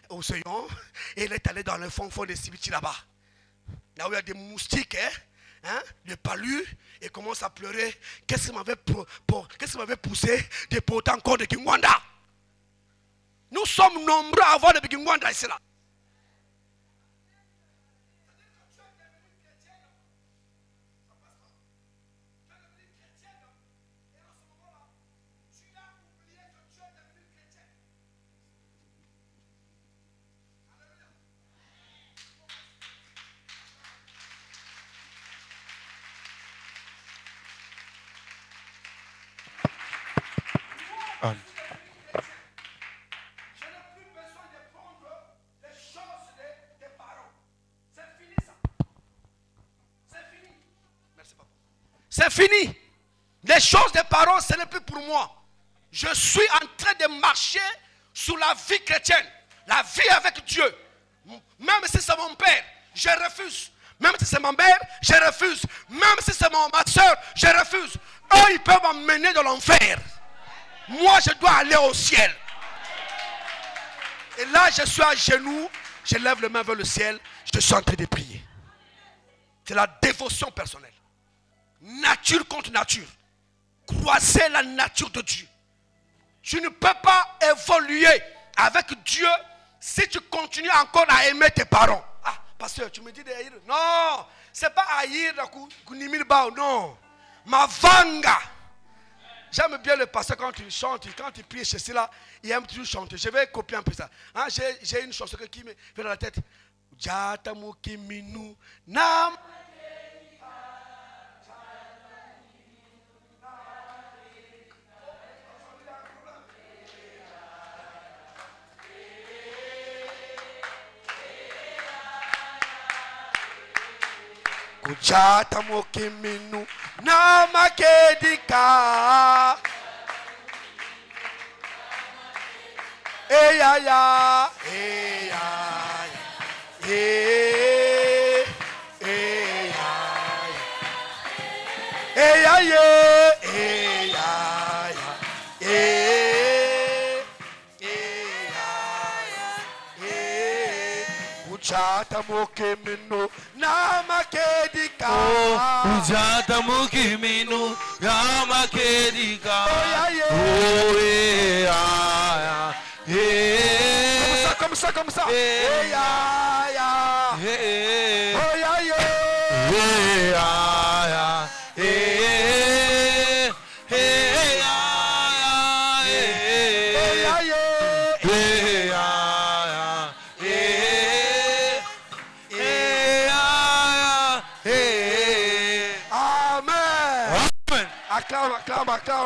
au Seyon, et elle est allée dans le fond de Sibiti là-bas. Là où il y a des moustiques, le palu, et commence à pleurer. Qu'est-ce qui m'avait poussé de porter encore des Kingwanda? Nous sommes nombreux à avoir des Kingwanda ici là. Amen. Je n'ai plus besoin de prendre les choses des parents. C'est fini ça. C'est fini. Merci papa. C'est fini. Les choses des parents, ce n'est plus pour moi. Je suis en train de marcher sur la vie chrétienne. La vie avec Dieu. Même si c'est mon père, je refuse. Même si c'est ma mère, je refuse. Même si c'est ma soeur, je refuse. Eux, ils peuvent m'emmener dans l'enfer. Moi, je dois aller au ciel. Et là, je suis à genoux. Je lève les mains vers le ciel. Je suis en train de prier. C'est la dévotion personnelle. Nature contre nature. Croiser la nature de Dieu. Tu ne peux pas évoluer avec Dieu si tu continues encore à aimer tes parents. Ah, pasteur, tu me dis de haïr. Non, c'est pas haïr, non. Ma vanga. J'aime bien le pasteur quand il chante, quand il prie chez là, il aime toujours chanter. Je vais copier un peu ça. Hein, j'ai une chanson qui me fait dans la tête. Jatamu kiminu nam. Kujata mokiminu na makedika eya ya eya eya eya Ujata mokiminu na makedika Ujata mukiminu na makedika. Comme ça. Eya ya. Oya ye.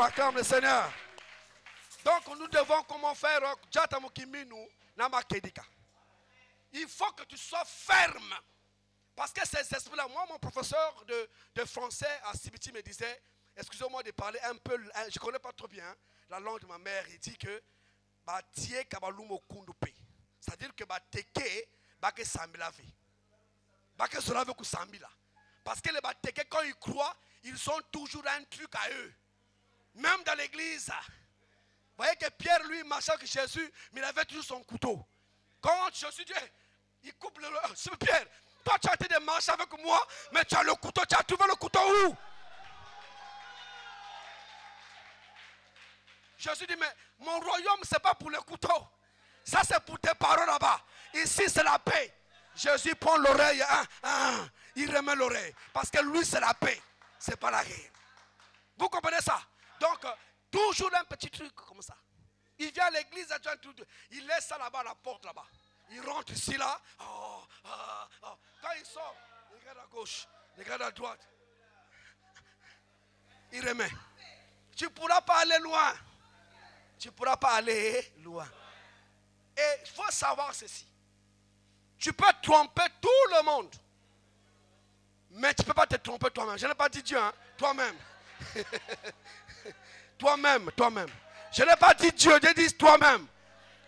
Acclame le Seigneur. Donc nous devons comment faire il faut que tu sois ferme. Parce que ces esprits-là, moi mon professeur de français à Sibiti me disait, excusez-moi de parler un peu, je ne connais pas trop bien la langue de ma mère, il dit que c'est-à-dire que parce que les bateke, quand ils croient, ils ont toujours un truc à eux. Même dans l'église. Vous voyez que Pierre, lui, marchait avec Jésus, mais il avait toujours son couteau. Quand Jésus dit, il coupe le... C'est Pierre, toi tu as été de marcher avec moi, mais tu as le couteau, tu as trouvé le couteau où? Jésus dit, mais mon royaume, ce n'est pas pour le couteau. Ça, c'est pour tes parents là-bas. Ici, c'est la paix. Jésus prend l'oreille, il remet l'oreille. Parce que lui, c'est la paix. Ce n'est pas la guerre. Vous comprenez ça? Donc, toujours un petit truc comme ça. Il vient à l'église, il laisse ça là-bas, à la porte là-bas. Il rentre ici, là. Quand il sort, il regarde à gauche, il regarde à droite. Il remet. Tu ne pourras pas aller loin. Tu ne pourras pas aller loin. Et il faut savoir ceci. Tu peux tromper tout le monde. Mais tu ne peux pas te tromper toi-même. Je n'ai pas dit Dieu, hein? Toi-même. Toi-même. Je n'ai pas dit Dieu, j'ai dit toi-même.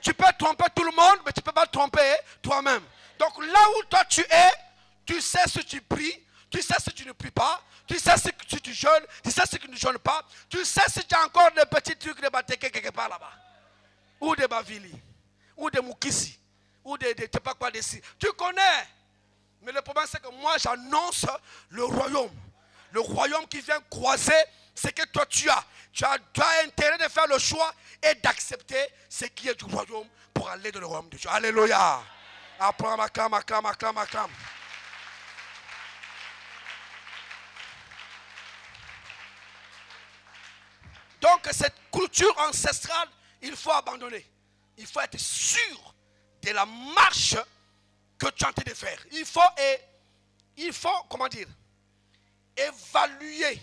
Tu peux tromper tout le monde, mais tu ne peux pas tromper toi-même. Donc là où toi tu es, tu sais si tu pries, tu sais si tu ne pries pas, tu sais si tu jeûnes, tu sais si tu ne jeûnes pas, tu sais si tu as encore des petits trucs de bateke quelque part là-bas. Ou des bavili, ou des moukissi, ou des je sais pas quoi d'ici. Tu connais. Mais le problème c'est que moi j'annonce le royaume. Le royaume qui vient croiser ce que toi tu as. Tu as intérêt de faire le choix et d'accepter ce qui est du royaume pour aller dans le royaume de Dieu. Alléluia. Acclame. Donc cette culture ancestrale, il faut abandonner. Il faut être sûr de la marche que tu es en train de faire. Il faut comment dire, évaluer.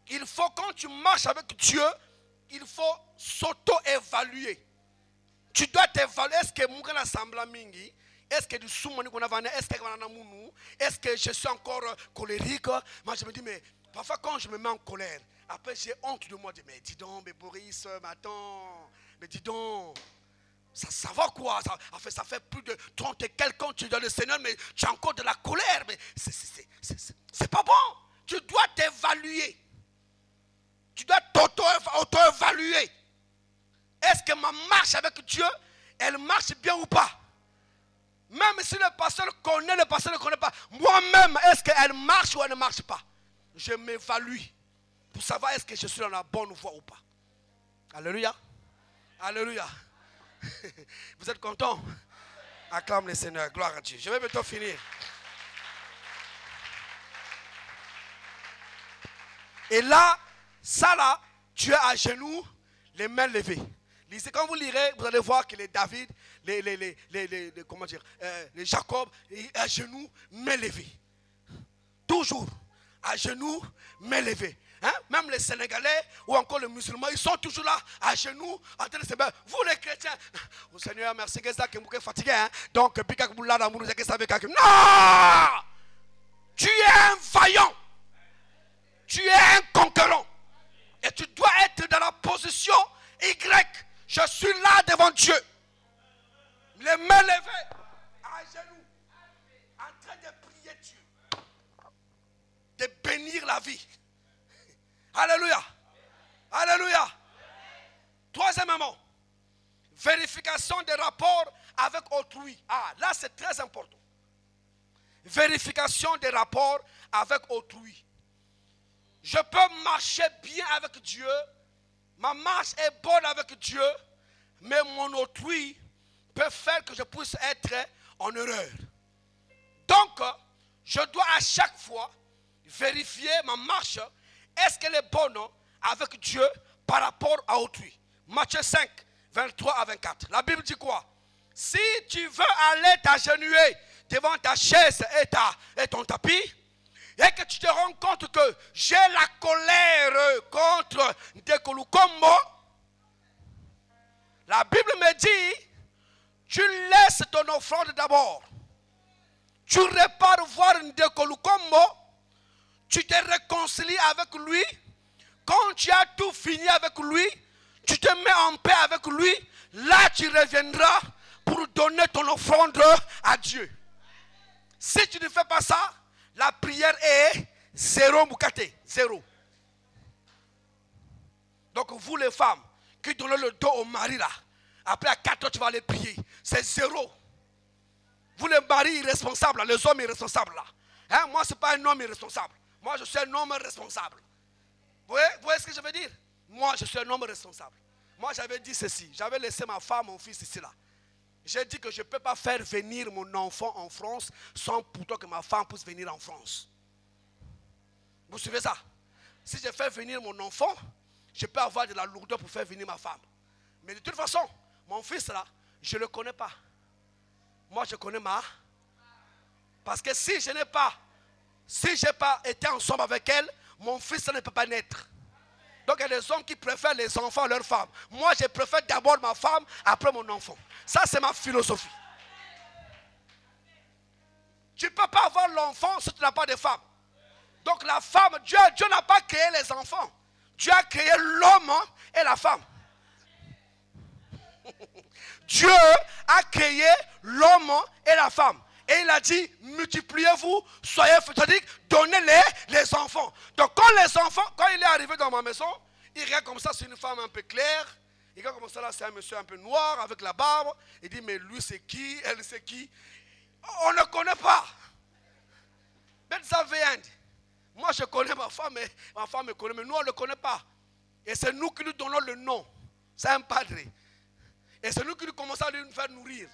Il il faut, quand tu marches avec Dieu, il faut s'auto-évaluer. Tu dois t'évaluer. Est-ce que mon gars sembla mingi? Est-ce que du soumani qu'on a vanné? Est-ce que est-ce que je suis encore colérique? Moi je me dis, mais parfois quand je me mets en colère, après j'ai honte de moi. Je dis, mais dis donc, mais Boris, mais attends, mais dis donc. Ça va quoi? Ça fait plus de 30 et quelques ans que tu es dans le Seigneur, mais tu as encore de la colère. Mais c'est pas bon. Tu dois t'évaluer. Tu dois t'auto-évaluer. Est-ce que ma marche avec Dieu, elle marche bien ou pas? Même si le pasteur connaît, le pasteur ne connaît pas. Moi-même, est-ce qu'elle marche ou elle ne marche pas? Je m'évalue pour savoir est-ce que je suis dans la bonne voie ou pas. Alléluia. Alléluia. Vous êtes contents? Acclame le Seigneur, gloire à Dieu. Je vais bientôt finir. Et là, ça là, tu es à genoux, les mains levées. Quand vous lirez, vous allez voir que les David, comment dire, les Jacob, à genoux, mains levées. Toujours à genoux, mains levées. Hein? Même les Sénégalais ou encore les musulmans, ils sont toujours là, à genoux, en train de se battre. Vous les chrétiens, oh Seigneur, merci que ça, que vous êtes fatigué. Hein? Donc, non! Tu es un vaillant. Tu es un conquérant. Et tu dois être dans la position Y. Je suis là devant Dieu. Les mains levées, à genoux, en train de prier Dieu. De bénir la vie. Alléluia. Alléluia. Troisièmement, vérification des rapports avec autrui. Ah, là c'est très important. Vérification des rapports avec autrui. Je peux marcher bien avec Dieu. Ma marche est bonne avec Dieu. Mais mon autrui peut faire que je puisse être en erreur. Donc, je dois à chaque fois vérifier ma marche. Est-ce qu'elle est bonne avec Dieu par rapport à autrui? Matthieu 5, 23 à 24. La Bible dit quoi? Si tu veux aller t'agenouiller devant ta chaise et ton tapis, et que tu te rends compte que j'ai la colère contre Ndekolukombo, la Bible me dit, tu laisses ton offrande d'abord. Tu repars voir Ndekolukombo, tu te réconcilies avec lui. Quand tu as tout fini avec lui, tu te mets en paix avec lui. Là, tu reviendras pour donner ton offrande à Dieu. Si tu ne fais pas ça, la prière est zéro moukaté, zéro. Donc vous les femmes qui donnent le dos au mari là, après à 4 heures tu vas aller prier, c'est zéro. Vous les maris irresponsables, les hommes irresponsables là. Hein? Moi ce n'est pas un homme irresponsable. Moi je suis un homme responsable. Vous voyez ce que je veux dire? Moi je suis un homme responsable. Moi j'avais dit ceci, j'avais laissé ma femme, mon fils ici là. J'ai dit que je ne peux pas faire venir mon enfant en France sans pourtant que ma femme puisse venir en France. Vous suivez ça? Si je fais venir mon enfant, je peux avoir de la lourdeur pour faire venir ma femme. Mais de toute façon, mon fils là, je ne le connais pas. Moi je connais ma. Parce que si je n'ai pas été ensemble avec elle, mon fils ne peut pas naître. Donc il y a des hommes qui préfèrent les enfants à leurs femmes. Moi je préfère d'abord ma femme, après mon enfant. Ça c'est ma philosophie. Tu ne peux pas avoir l'enfant si tu n'as pas de femme. Donc la femme, Dieu n'a pas créé les enfants. Dieu a créé l'homme et la femme. Dieu a créé l'homme et la femme. Et il a dit, multipliez-vous, soyez fécondes, donnez les enfants. Donc quand les enfants, quand il est arrivé dans ma maison, il regarde comme ça, c'est une femme un peu claire. Il regarde comme ça, là, c'est un monsieur un peu noir avec la barbe. Il dit, mais lui c'est qui, elle c'est qui? On ne connaît pas. Moi je connais ma femme, mais ma femme me connaît, mais nous on ne le connaît pas. Et c'est nous qui lui donnons le nom. C'est un padre. Et c'est nous qui lui commençons à lui faire nourrir.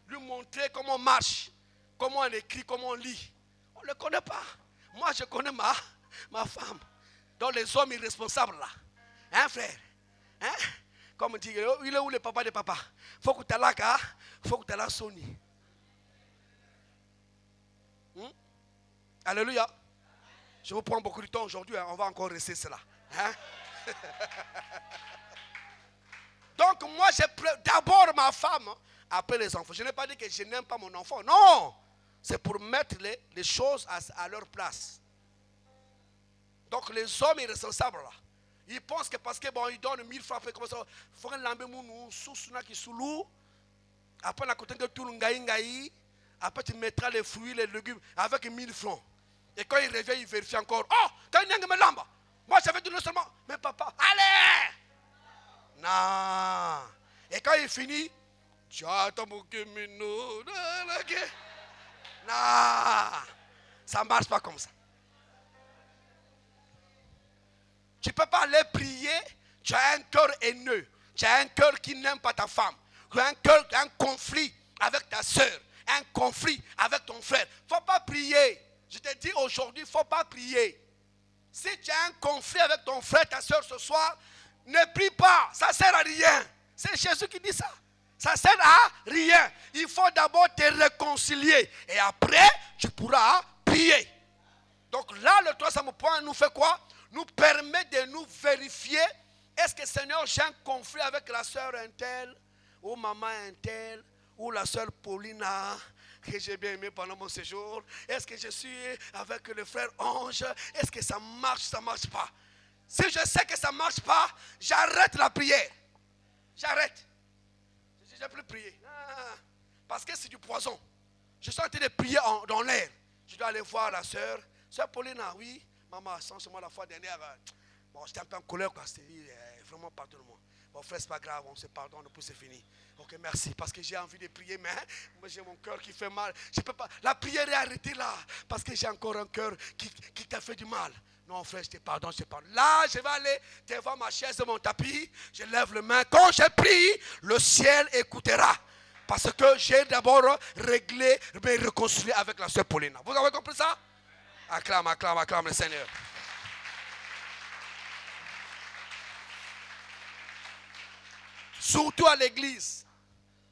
Lui montrer comment on marche, comment on écrit, comment on lit. On ne le connaît pas. Moi je connais ma femme. Donc les hommes irresponsables là. Hein frère? Hein? Comme on dit, il est où le papa de papa? Faut que tu aies là, faut que tu aies là Sony. Alléluia. Je vous prends beaucoup de temps aujourd'hui, hein. On va encore rester cela. Hein? Donc moi, j'ai d'abord ma femme, après les enfants. Je n'ai pas dit que je n'aime pas mon enfant. Non! C'est pour mettre les choses à leur place. Donc les hommes irresponsables là, ils pensent que parce que bon, ils donnent 1000 francs, comme ça, il faut que l'ambemounou, sous-souna qui soulou, après la côté de tout le après tu mettras les fruits, les légumes avec 1000 francs. Et quand il revient, il vérifie encore. Oh, t'as une langue lamba. Moi j'avais dit non seulement, mais papa, allez! Non. Et quand il finit, non, ça ne marche pas comme ça. Tu ne peux pas aller prier, tu as un cœur haineux, tu as un cœur qui n'aime pas ta femme, tu as un conflit avec ta soeur, un conflit avec ton frère. Il ne faut pas prier. Je te dis aujourd'hui, il ne faut pas prier. Si tu as un conflit avec ton frère, ta soeur ce soir, ne prie pas, ça ne sert à rien. C'est Jésus qui dit ça. Ça ne sert à rien. Il faut d'abord te réconcilier. Et après, tu pourras prier. Donc là, le troisième point nous fait quoi? Nous permet de nous vérifier. Est-ce que Seigneur, j'ai un conflit avec la soeur Intel, ou maman Intel, ou la soeur Paulina, que j'ai bien aimé pendant mon séjour? Est-ce que je suis avec le frère Ange? Est-ce que ça marche, ça ne marche pas? Si je sais que ça ne marche pas, j'arrête la prière. J'arrête. Je n'ai plus prier. Parce que c'est du poison. Je suis en train de prier dans l'air. Je dois aller voir la soeur. Soeur Paulina, oui. Maman, sans moi la fois dernière, bon, j'étais un peu en colère quand c'était vraiment partout le monde. Bon, frère, c'est pas grave, on se pardonne, puis c'est fini. Ok, merci, parce que j'ai envie de prier, mais moi j'ai mon cœur qui fait mal. Je peux pas. La prière est arrêtée là, parce que j'ai encore un cœur qui t'a fait du mal. Non, frère, je te pardonne, je te pardonne. Là, je vais aller devant ma chaise et mon tapis. Je lève les mains. Quand je prie, le ciel écoutera. Parce que j'ai d'abord réglé, me réconcilié avec la sœur Paulina. Vous avez compris ça? Acclame, acclame, acclame le Seigneur. Surtout à l'église.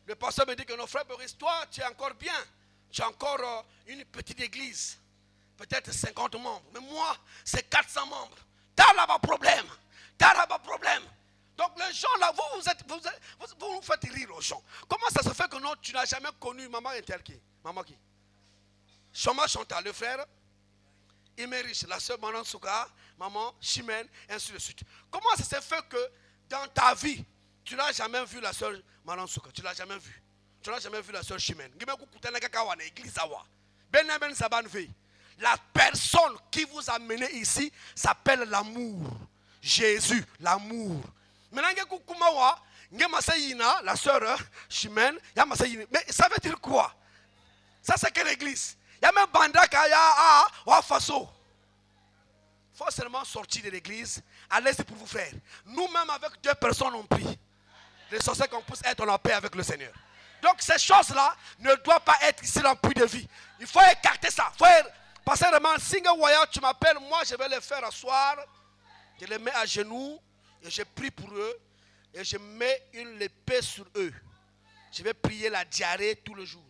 Le pasteur me dit que nos frères Boris, toi, tu es encore bien. Tu as encore une petite église. Peut-être 50 membres. Mais moi, c'est 400 membres. T'as là-bas problème. T'as là-bas problème. Donc les gens là, vous nous faites rire aux gens. Comment ça se fait que non, tu n'as jamais connu maman Intel qui? Maman qui? Choma Chantal, le frère. Imériche, la soeur Manan Souka, maman Chimène, ainsi de suite. Comment ça se fait que dans ta vie, tu n'as jamais vu la soeur Manan Souka? Tu ne l'as jamais vu. Tu n'as jamais vu la soeur Chimène. La personne qui vous a mené ici s'appelle l'amour. Jésus, l'amour. Maintenant, la soeur Chimène, mais ça veut dire quoi? Ça c'est que l'église. Il y a même Banda Kaya à Faso. Il faut seulement sortir de l'église. Allez-y pour vous faire. Nous-mêmes avec 2 personnes on prie. L'essentiel qu'on puisse être en paix avec le Seigneur. Donc ces choses-là ne doivent pas être ici dans le puits de vie. Il faut écarter ça. Il faut passer vraiment. Si tu m'appelles, moi je vais les faire asseoir. Je les mets à genoux et je prie pour eux. Et je mets une épée sur eux. Je vais prier la diarrhée tout le jour.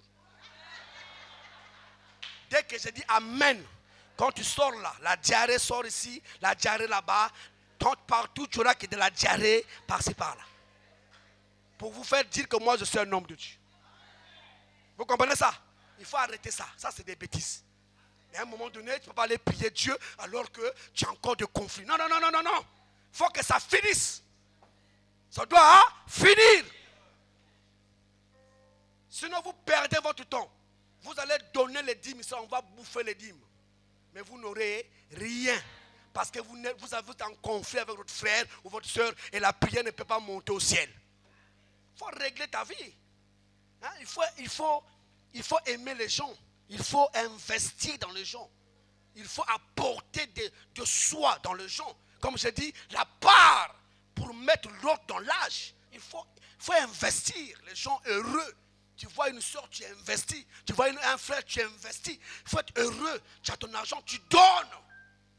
Dès que je dis Amen, quand tu sors là, la diarrhée sort ici, la diarrhée là-bas, partout tu auras que de la diarrhée par-ci par-là. Pour vous faire dire que moi je suis un homme de Dieu. Vous comprenez ça? Il faut arrêter ça. Ça c'est des bêtises. Et à un moment donné, tu ne peux pas aller prier Dieu alors que tu as encore de conflits. Non, non, non, non, non, non. Il faut que ça finisse. Ça doit finir. Sinon vous perdez votre temps. Vous allez donner les dîmes, on va bouffer les dîmes. Mais vous n'aurez rien. Parce que vous avez un conflit avec votre frère ou votre soeur et la prière ne peut pas monter au ciel. Il faut régler ta vie. Hein? Il faut aimer les gens. Il faut investir dans les gens. Il faut apporter de soi dans les gens. Comme je dis, la part pour mettre l'autre dans l'âge. Il faut investir les gens heureux. Tu vois une soeur, tu investis. Tu vois un frère, tu investis. Il faut être heureux. Tu as ton argent, tu donnes.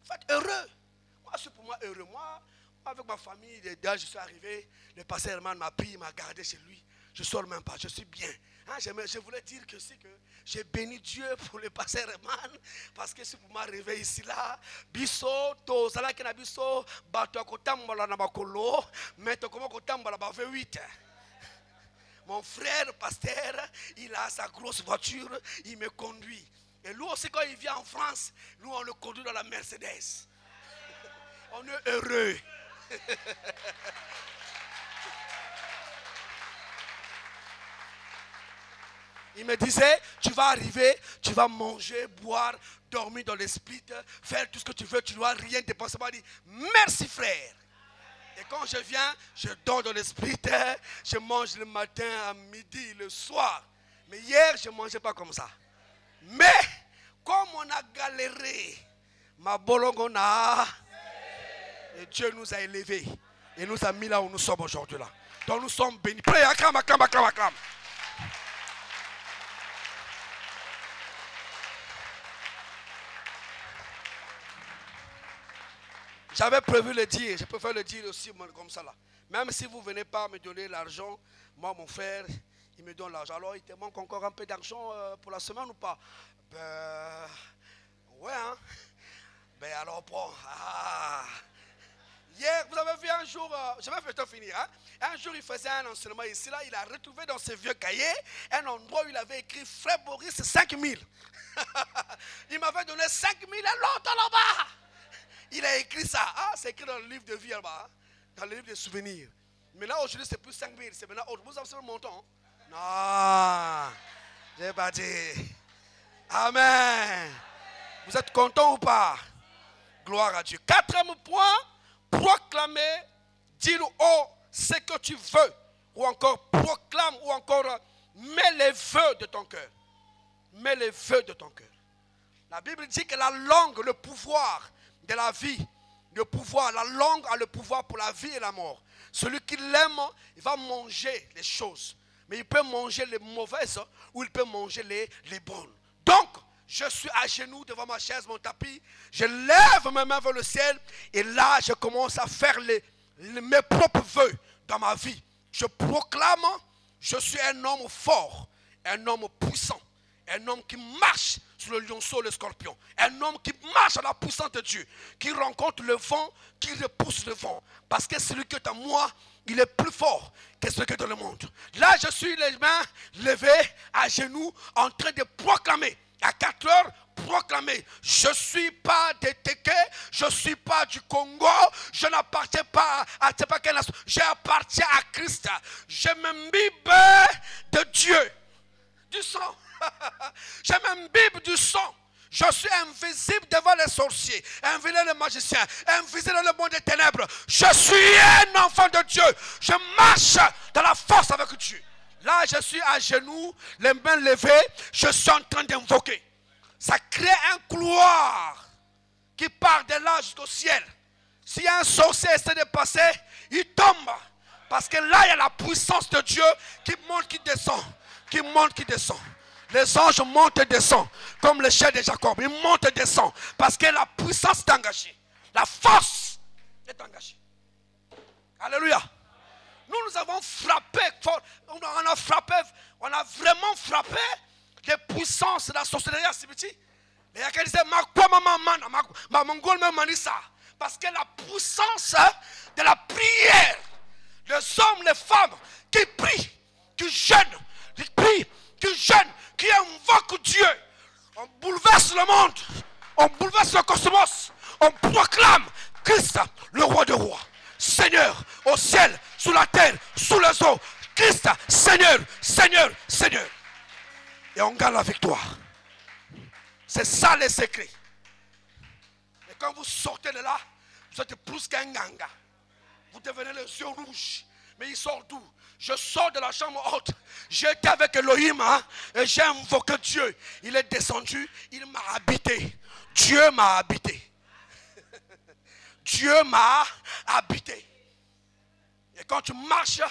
Il faut être heureux. Moi, c'est pour moi heureux. Moi, avec ma famille, je suis arrivé. Le pasteur Herman m'a pris, il m'a gardé chez lui. Je ne sors même pas, je suis bien. Hein, je voulais dire que c'est que j'ai béni Dieu pour le pasteur Reman, parce que si vous m'arrivez ici là, biso to salaki na biso bato akotambola na bakolo, mais to comment kotambola ba 28. Mon frère pasteur, il a sa grosse voiture, il me conduit. Et lui aussi quand il vient en France, nous on le conduit dans la Mercedes. On est heureux. Il me disait, tu vas arriver, tu vas manger, boire, dormir dans l'esprit, faire tout ce que tu veux, tu ne dois rien dépenser. Il dit, merci frère. Et quand je viens, je dors dans l'esprit, je mange le matin, à midi, le soir. Mais hier, je ne mangeais pas comme ça. Mais, comme on a galéré, ma bolongona, et Dieu nous a élevés. Et nous a mis là où nous sommes aujourd'hui là. Donc nous sommes bénis. Prenez, acclame, acclame, acclame, acclame. J'avais prévu le dire, je préfère le dire aussi comme ça là. Même si vous ne venez pas me donner l'argent, moi mon frère, il me donne l'argent. Alors il te manque encore un peu d'argent pour la semaine ou pas? Ben, ouais hein. Ben alors bon, hier, vous avez vu un jour, je vais peut-être finir, hein? Un jour il faisait un enseignement ici là, il a retrouvé dans ses vieux cahiers un endroit où il avait écrit Frère Boris 5000. Il m'avait donné 5000 longtemps là-bas. Il a écrit ça. Ah, c'est écrit dans le livre de vie là-bas. Dans le livre de souvenirs. Mais là, aujourd'hui, c'est plus 5000. C'est maintenant autre. Vous avez le montant? Non. Je n'ai pas dit. Amen. Vous êtes content ou pas? Gloire à Dieu. Quatrième point. Proclamer. Dire oh, ce que tu veux. Ou encore proclame. Ou encore mets les vœux de ton cœur. Mets les vœux de ton cœur. La Bible dit que la langue, le pouvoir de la vie, le pouvoir, la langue a le pouvoir pour la vie et la mort. Celui qui l'aime, il va manger les choses. Mais il peut manger les mauvaises ou il peut manger les bonnes. Donc, je suis à genoux devant ma chaise, mon tapis. Je lève mes mains vers le ciel. Et là, je commence à faire mes propres vœux dans ma vie. Je proclame, je suis un homme fort, un homme puissant. Un homme qui marche sur le lionceau, le scorpion. Un homme qui marche à la puissance de Dieu. Qui rencontre le vent, qui repousse le vent. Parce que celui qui est en moi, il est plus fort que celui qui est dans le monde. Là, je suis les mains levées, à genoux, en train de proclamer. À 4 heures, proclamer. Je ne suis pas des Téké, je ne suis pas du Congo, je n'appartiens pas à quelle nation. J'appartiens à Christ. Je m'imbibe de Dieu. Du sang. Je m'imbibe du sang. Je suis invisible devant les sorciers, invisible les magiciens, invisible dans le monde des ténèbres. Je suis un enfant de Dieu. Je marche dans la force avec Dieu. Là, je suis à genoux, les mains levées. Je suis en train d'invoquer. Ça crée un couloir qui part de là jusqu'au ciel. Si un sorcier essaie de passer, il tombe. Parce que là, il y a la puissance de Dieu qui monte, qui descend. Qui monte, qui descend. Les anges montent et descendent, comme le chef de Jacob. Ils montent et descendent, parce que la puissance est engagée. La force est engagée. Alléluia. Nous avons frappé, on a vraiment frappé les puissances de la sorcellerie. Parce que la puissance de la prière, les hommes, les femmes qui prient, qui jeûnent, qui prient, qui jeûnent, qui invoquent Dieu, on bouleverse le monde, on bouleverse le cosmos, on proclame Christ, le roi des rois, Seigneur au ciel, sous la terre, sous les eaux, Christ, Seigneur, Seigneur, Seigneur. Et on gagne la victoire. C'est ça les secrets. Et quand vous sortez de là, vous êtes plus qu'un ganga. Vous devenez les yeux rouges. Mais il sort d'où? Je sors de la chambre haute. J'étais avec Elohim et j'ai invoqué Dieu. Il est descendu, il m'a habité. Dieu m'a habité. Dieu m'a habité. Et quand tu marches,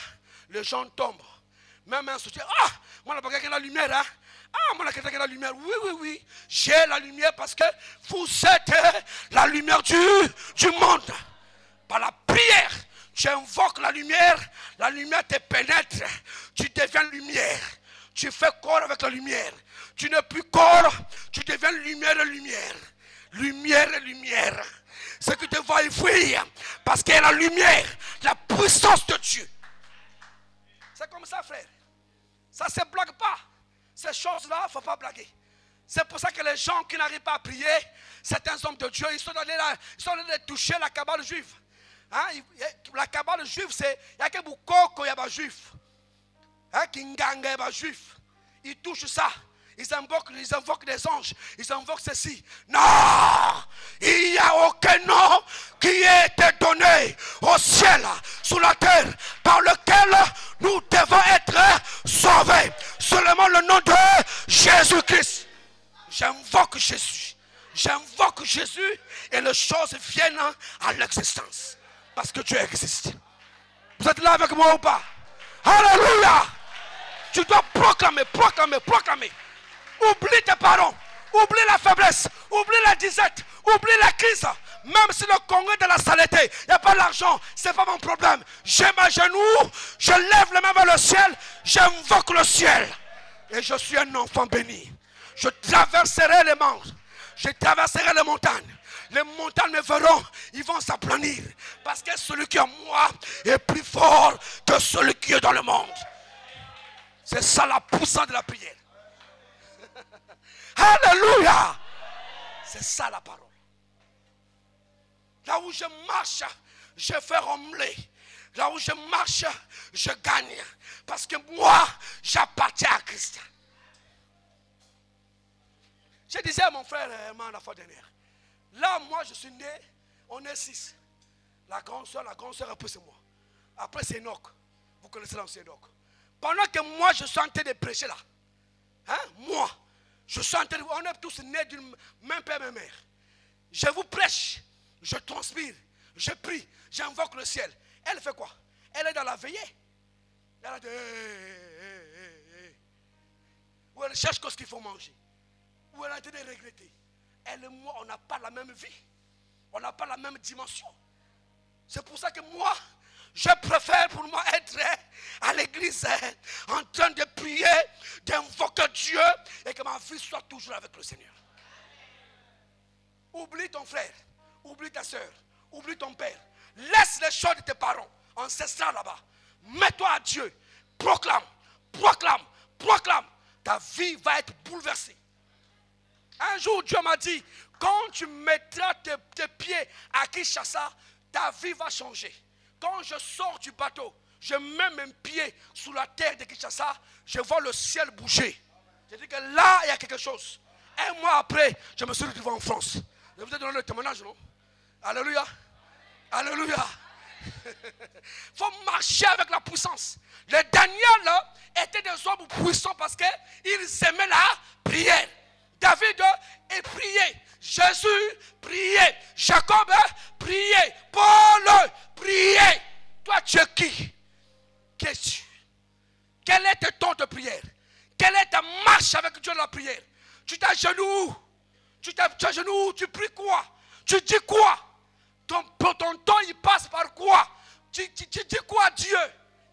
les gens tombent. Même un soutien. Ah, moi, je n'ai pas la lumière. Hein? Ah, moi, je n'ai pas la lumière. Oui, oui, oui. J'ai la lumière parce que vous êtes la lumière du monde. Par la prière, Tu invoques la lumière te pénètre. Tu deviens lumière. Tu fais corps avec la lumière. Tu n'es plus corps, tu deviens lumière et lumière. Lumière et lumière. Ce qui te va fuir, parce qu'il y a la lumière, la puissance de Dieu. C'est comme ça, frère. Ça ne se blague pas. Ces choses-là, il ne faut pas blaguer. C'est pour ça que les gens qui n'arrivent pas à prier, certains hommes de Dieu, ils sont allés toucher la cabale juive. Hein? La cabale juive, c'est, il n'y a que beaucoup de juifs. Qui nganga les juifs. Ils touchent ça. Ils invoquent des anges. Ils invoquent ceci. Non! Il n'y a aucun nom qui ait été donné au ciel, sous la terre, par lequel nous devons être sauvés. Seulement le nom de Jésus-Christ. J'invoque Jésus. J'invoque Jésus et les choses viennent à l'existence. Parce que Dieu existe. Vous êtes là avec moi ou pas? Alléluia! Tu dois proclamer. Oublie tes parents. Oublie la faiblesse. Oublie la disette. Oublie la crise. Même si le Congo est de la saleté, il n'y a pas d'argent, ce n'est pas mon problème. J'ai ma genou, je lève les mains vers le ciel, j'invoque le ciel. Et je suis un enfant béni. Je traverserai les monts. Je traverserai les montagnes. Les montagnes me verront, ils vont s'aplanir. Parce que celui qui est en moi est plus fort que celui qui est dans le monde. C'est ça la puissance de la prière. Alléluia. C'est ça la parole. Là où je marche, je fais remuer. Là où je marche, je gagne. Parce que moi, j'appartiens à Christ. Je disais à mon frère la fois dernière. Là, moi, je suis né, on est 6. La grande soeur, après c'est moi. Après c'est Enoch. Vous connaissez l'ancien Enoch. Pendant que moi, je suis en train de prêcher là. Hein? Moi, je suis en train de... On est tous nés d'une même père, même mère. Je vous prêche, je transpire, je prie, j'invoque le ciel. Elle fait quoi? Elle est dans la veillée. Elle a dit... Ou elle cherche ce qu'il faut manger. Ou elle est en train de regretter. Elle et moi, on n'a pas la même vie. On n'a pas la même dimension. C'est pour ça que moi, je préfère pour moi être à l'église en train de prier, d'invoquer Dieu et que ma vie soit toujours avec le Seigneur. Oublie ton frère, oublie ta soeur, oublie ton père. Laisse les choses de tes parents ancestrales là-bas. Mets-toi à Dieu. Proclame. Ta vie va être bouleversée. Un jour, Dieu m'a dit, quand tu mettras tes pieds à Kinshasa, ta vie va changer. Quand je sors du bateau, je mets mes pieds sous la terre de Kinshasa, je vois le ciel bouger. Je dis que là, il y a quelque chose. Un mois après, je me suis retrouvé en France. Je vous ai donné le témoignage, non? Alléluia. Alléluia. Il faut marcher avec la puissance. Les Daniel là, étaient des hommes puissants parce qu'ils aimaient la prière. David est prié. Jésus priait. Jacob priait. Paul priait. Toi, tu es qui? Qui es-tu? Quel est ton temps de prière? Quelle est ta marche avec Dieu dans la prière? Tu t'agenouilles. Tu t'agenouilles. Tu pries quoi? Tu dis quoi? Ton temps, il passe par quoi? Tu dis quoi à Dieu?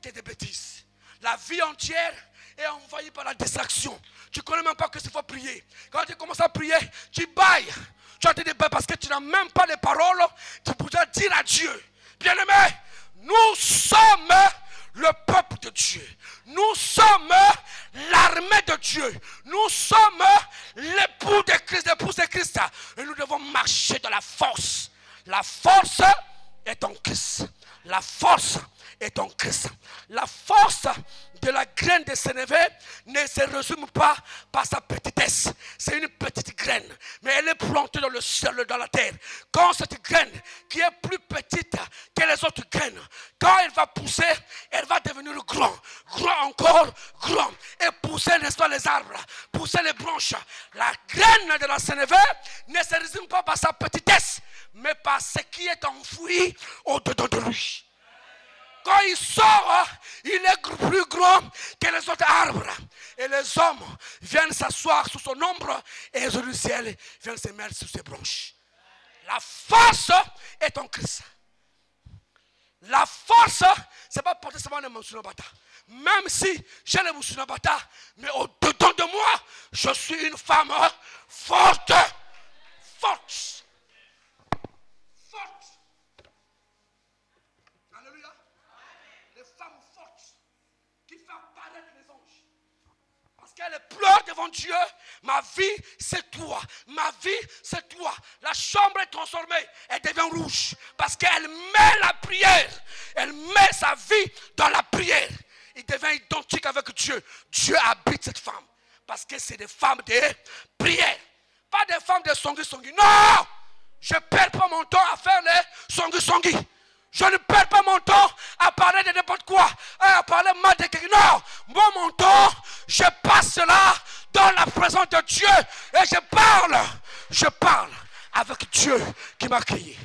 Que des bêtises. La vie entière est envahie par la distraction. Tu ne connais même pas que il faut prier. Quand tu commences à prier, tu bailles. Tu as des bails parce que tu n'as même pas les paroles. Tu pourrais dire à Dieu. Bien-aimé, nous sommes le peuple de Dieu. Nous sommes l'armée de Dieu. Nous sommes l'époux de Christ, l'épouse de Christ. Et nous devons marcher dans la force. La force est en Christ. La force est en Christ. La force de la graine de Sénévé ne se résume pas par sa petitesse. C'est une petite graine, mais elle est plantée dans le sol, dans la terre. Quand cette graine, qui est plus petite que les autres graines, quand elle va pousser, elle va devenir grand, grand encore, grand, et pousser les arbres, pousser les branches. La graine de la Sénévé ne se résume pas par sa petitesse, mais par ce qui est enfoui au-dedans de lui. Quand il sort, il est plus grand que les autres arbres. Et les hommes viennent s'asseoir sous son ombre et les autres du ciel viennent se mettre sous ses branches. La force est en Christ. La force, c'est pas porter seulement les Moussunabata. Même si j'ai les Moussunabata, mais au-dedans de moi, je suis une femme forte. Forte. Forte. Alléluia. Les femmes fortes qui font apparaître les anges. Parce qu'elle pleure devant Dieu. Ma vie, c'est toi. Ma vie, c'est toi. La chambre est transformée. Elle devient rouge. Parce qu'elle met la prière. Elle met sa vie dans la prière. Il devient identique avec Dieu. Dieu habite cette femme. Parce que c'est des femmes de prière. Pas des femmes de songui-songui. Non! Je ne perds pas mon temps à faire les songui-songui. Je ne perds pas mon temps à parler de n'importe quoi. À parler mal de quelqu'un. Non! Moi, mon temps, je passe là dans la présence de Dieu. Et je parle avec Dieu qui m'a créé.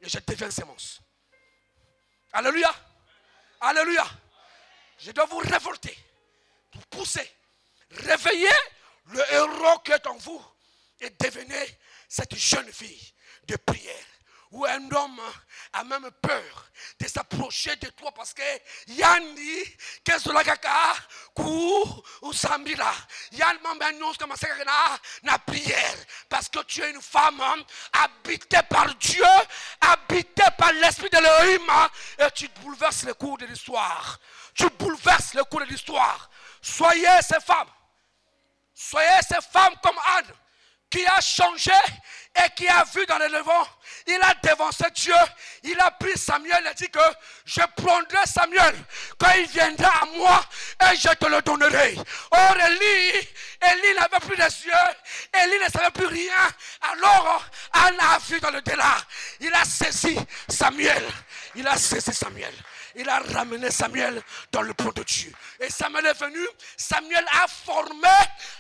Et je deviens sémence. Alléluia. Alléluia. Je dois vous révolter, vous pousser, réveiller le héros qui est en vous et devenez cette jeune fille de prière. Où un homme a même peur de s'approcher de toi parce que Yanni, qu'est-ce que kaka, kou, ou sambila, Yann m'annonce comme ça na prière parce que tu es une femme habitée par Dieu, habitée par l'esprit de l'Élohim et tu bouleverses le cours de l'histoire. Tu bouleverses le cours de l'histoire. Soyez ces femmes. Soyez ces femmes comme Anne qui a changé et qui a vu dans le levant. Il a devancé Dieu. Il a pris Samuel et dit que je prendrai Samuel quand il viendra à moi et je te le donnerai. Or Élie n'avait plus les yeux. Élie ne savait plus rien. Alors Anne a vu dans le delà. Il a saisi Samuel. Il a saisi Samuel. Il a ramené Samuel dans le plan de Dieu. Et Samuel est venu. Samuel a formé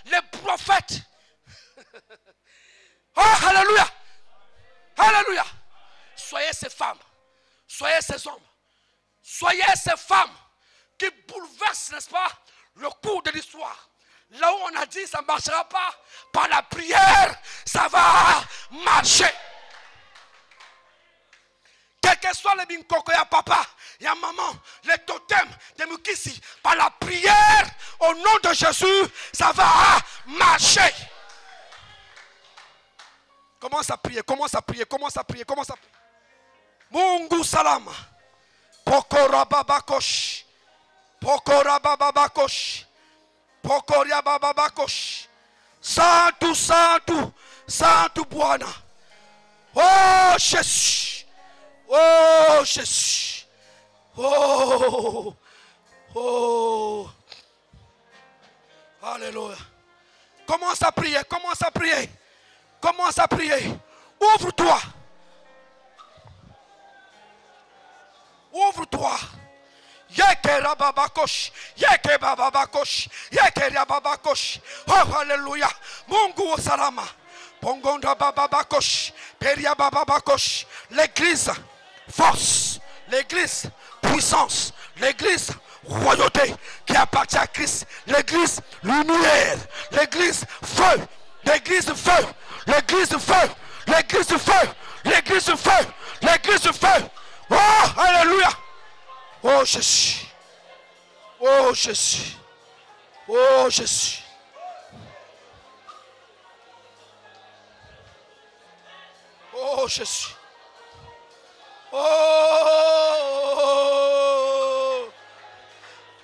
les prophètes. Oh, alléluia. Alléluia. Soyez ces femmes. Soyez ces hommes. Soyez ces femmes qui bouleversent, n'est-ce pas, le cours de l'histoire. Là où on a dit ça ne marchera pas, par la prière, ça va marcher. Quel que soit le binkoko, il y a papa, il y a maman, les totems de Mukisi, par la prière, au nom de Jésus, ça va marcher. Commence à prier, commence à prier, commence à prier, commence à prier. Mungu salama. Pokora babakosh. Pokora babakosh. Pokoria babakosh. Santo, santo, santo Bwana. Oh Jésus. Oh Jésus. Oh. Oh. Alléluia. Commence à prier, commence à prier. Commence à prier. Ouvre-toi. Ouvre-toi. Yeke rababakosh. Yeke bababakosh. Yeke rababakosh. Oh, alléluia. Mungu salama. Pongonda bababakosh. Peria bababakosh. L'église, force. L'église, puissance. L'église, royauté qui appartient à Christ. L'église, lumière. L'église, feu. L'église, feu. L'église de feu, l'église de feu, l'église de feu, l'église de feu. Oh, alléluia. Oh Jésus. Oh Jésus. Oh Jésus. Oh Jésus. Oh.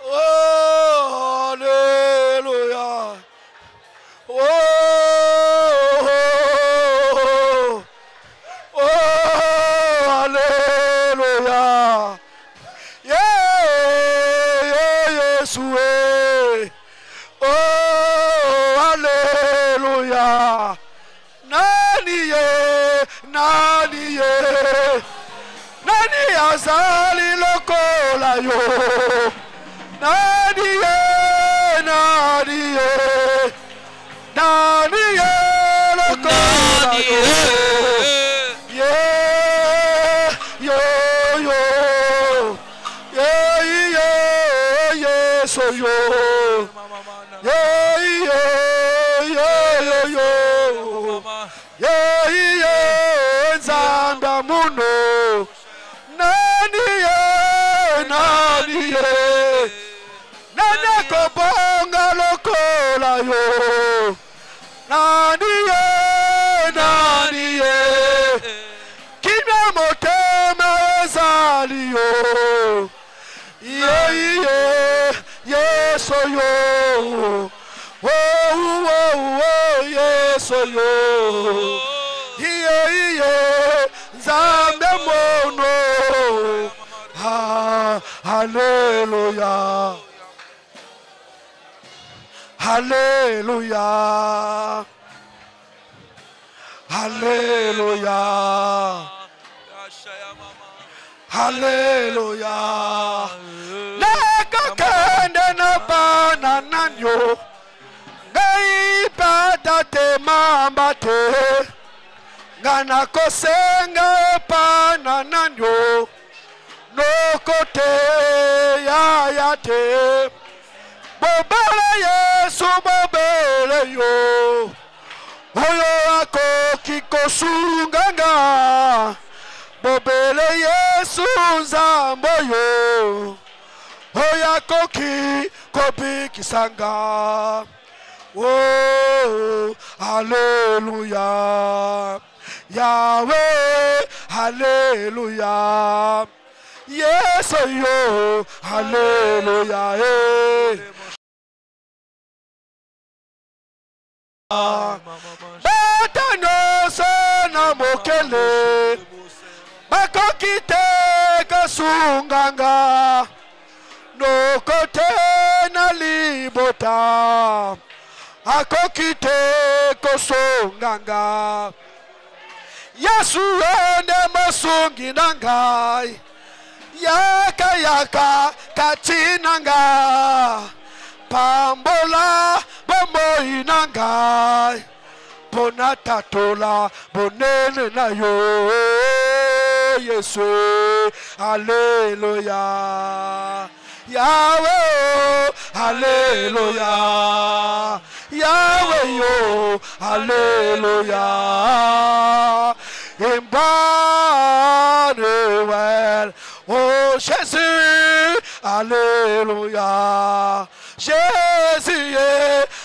Oh, alléluia. Oh. Azali lokola yo Nadiye Nadiye Nadiye lokola yo Yeah Yo Yo Yeah Yeah Yeah So yo Yeah Yeah Yeah Yo Yo Yeah Yeah Nzamba muno ye nane kobonga lokola yo nani ye kimya motema ezali yo ye yeso yo yeso yo iye nzambe mono hallelujah hallelujah hallelujah hallelujah lekakende na banananyo ngai patate mambate ngana kosenga panananyo nokote ya te bobele yesu bobele yo oyo akoki kosunganga bobele yesu nzambo yo oyo akoki kobikisanga oh hallelujah Yahweh hallelujah yes yo hallelujah batano sana mokele bakokite kasunganga no kote na libota akokite kosunganga Yesu ende masungi nangai yaka katinanga pambola bomoi nangai bonatatola bonene na yo Yesu hallelujah Yahweh hallelujah Yahweh yo hallelujah Emmanuel oh Jésus hallelujah Jésus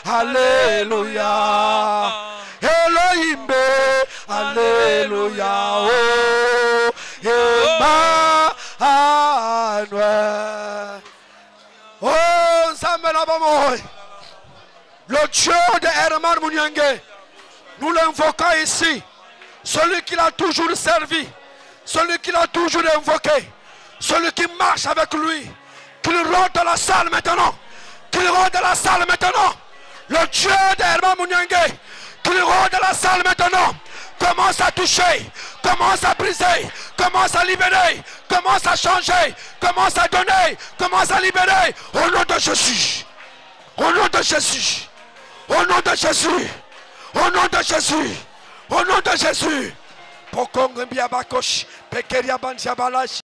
hallelujah Elohim hallelujah oh Emmanuel oh Zambelabamoy le Dieu de Herman Mouniangue nous l'invoquons ici. Celui qui l'a toujours servi, celui qui l'a toujours invoqué, celui qui marche avec lui, qu'il rentre dans la salle maintenant, qu'il rentre dans la salle maintenant. Le Dieu d'Herman Mouniangue, qu'il rentre dans la salle maintenant, commence à toucher, commence à briser, commence à libérer, commence à changer, commence à donner, commence à libérer, au nom de Jésus, au nom de Jésus, au nom de Jésus, au nom de Jésus. Au nom de Jésus. Pokong Mbiabakosh, Pekeria Banjabalash.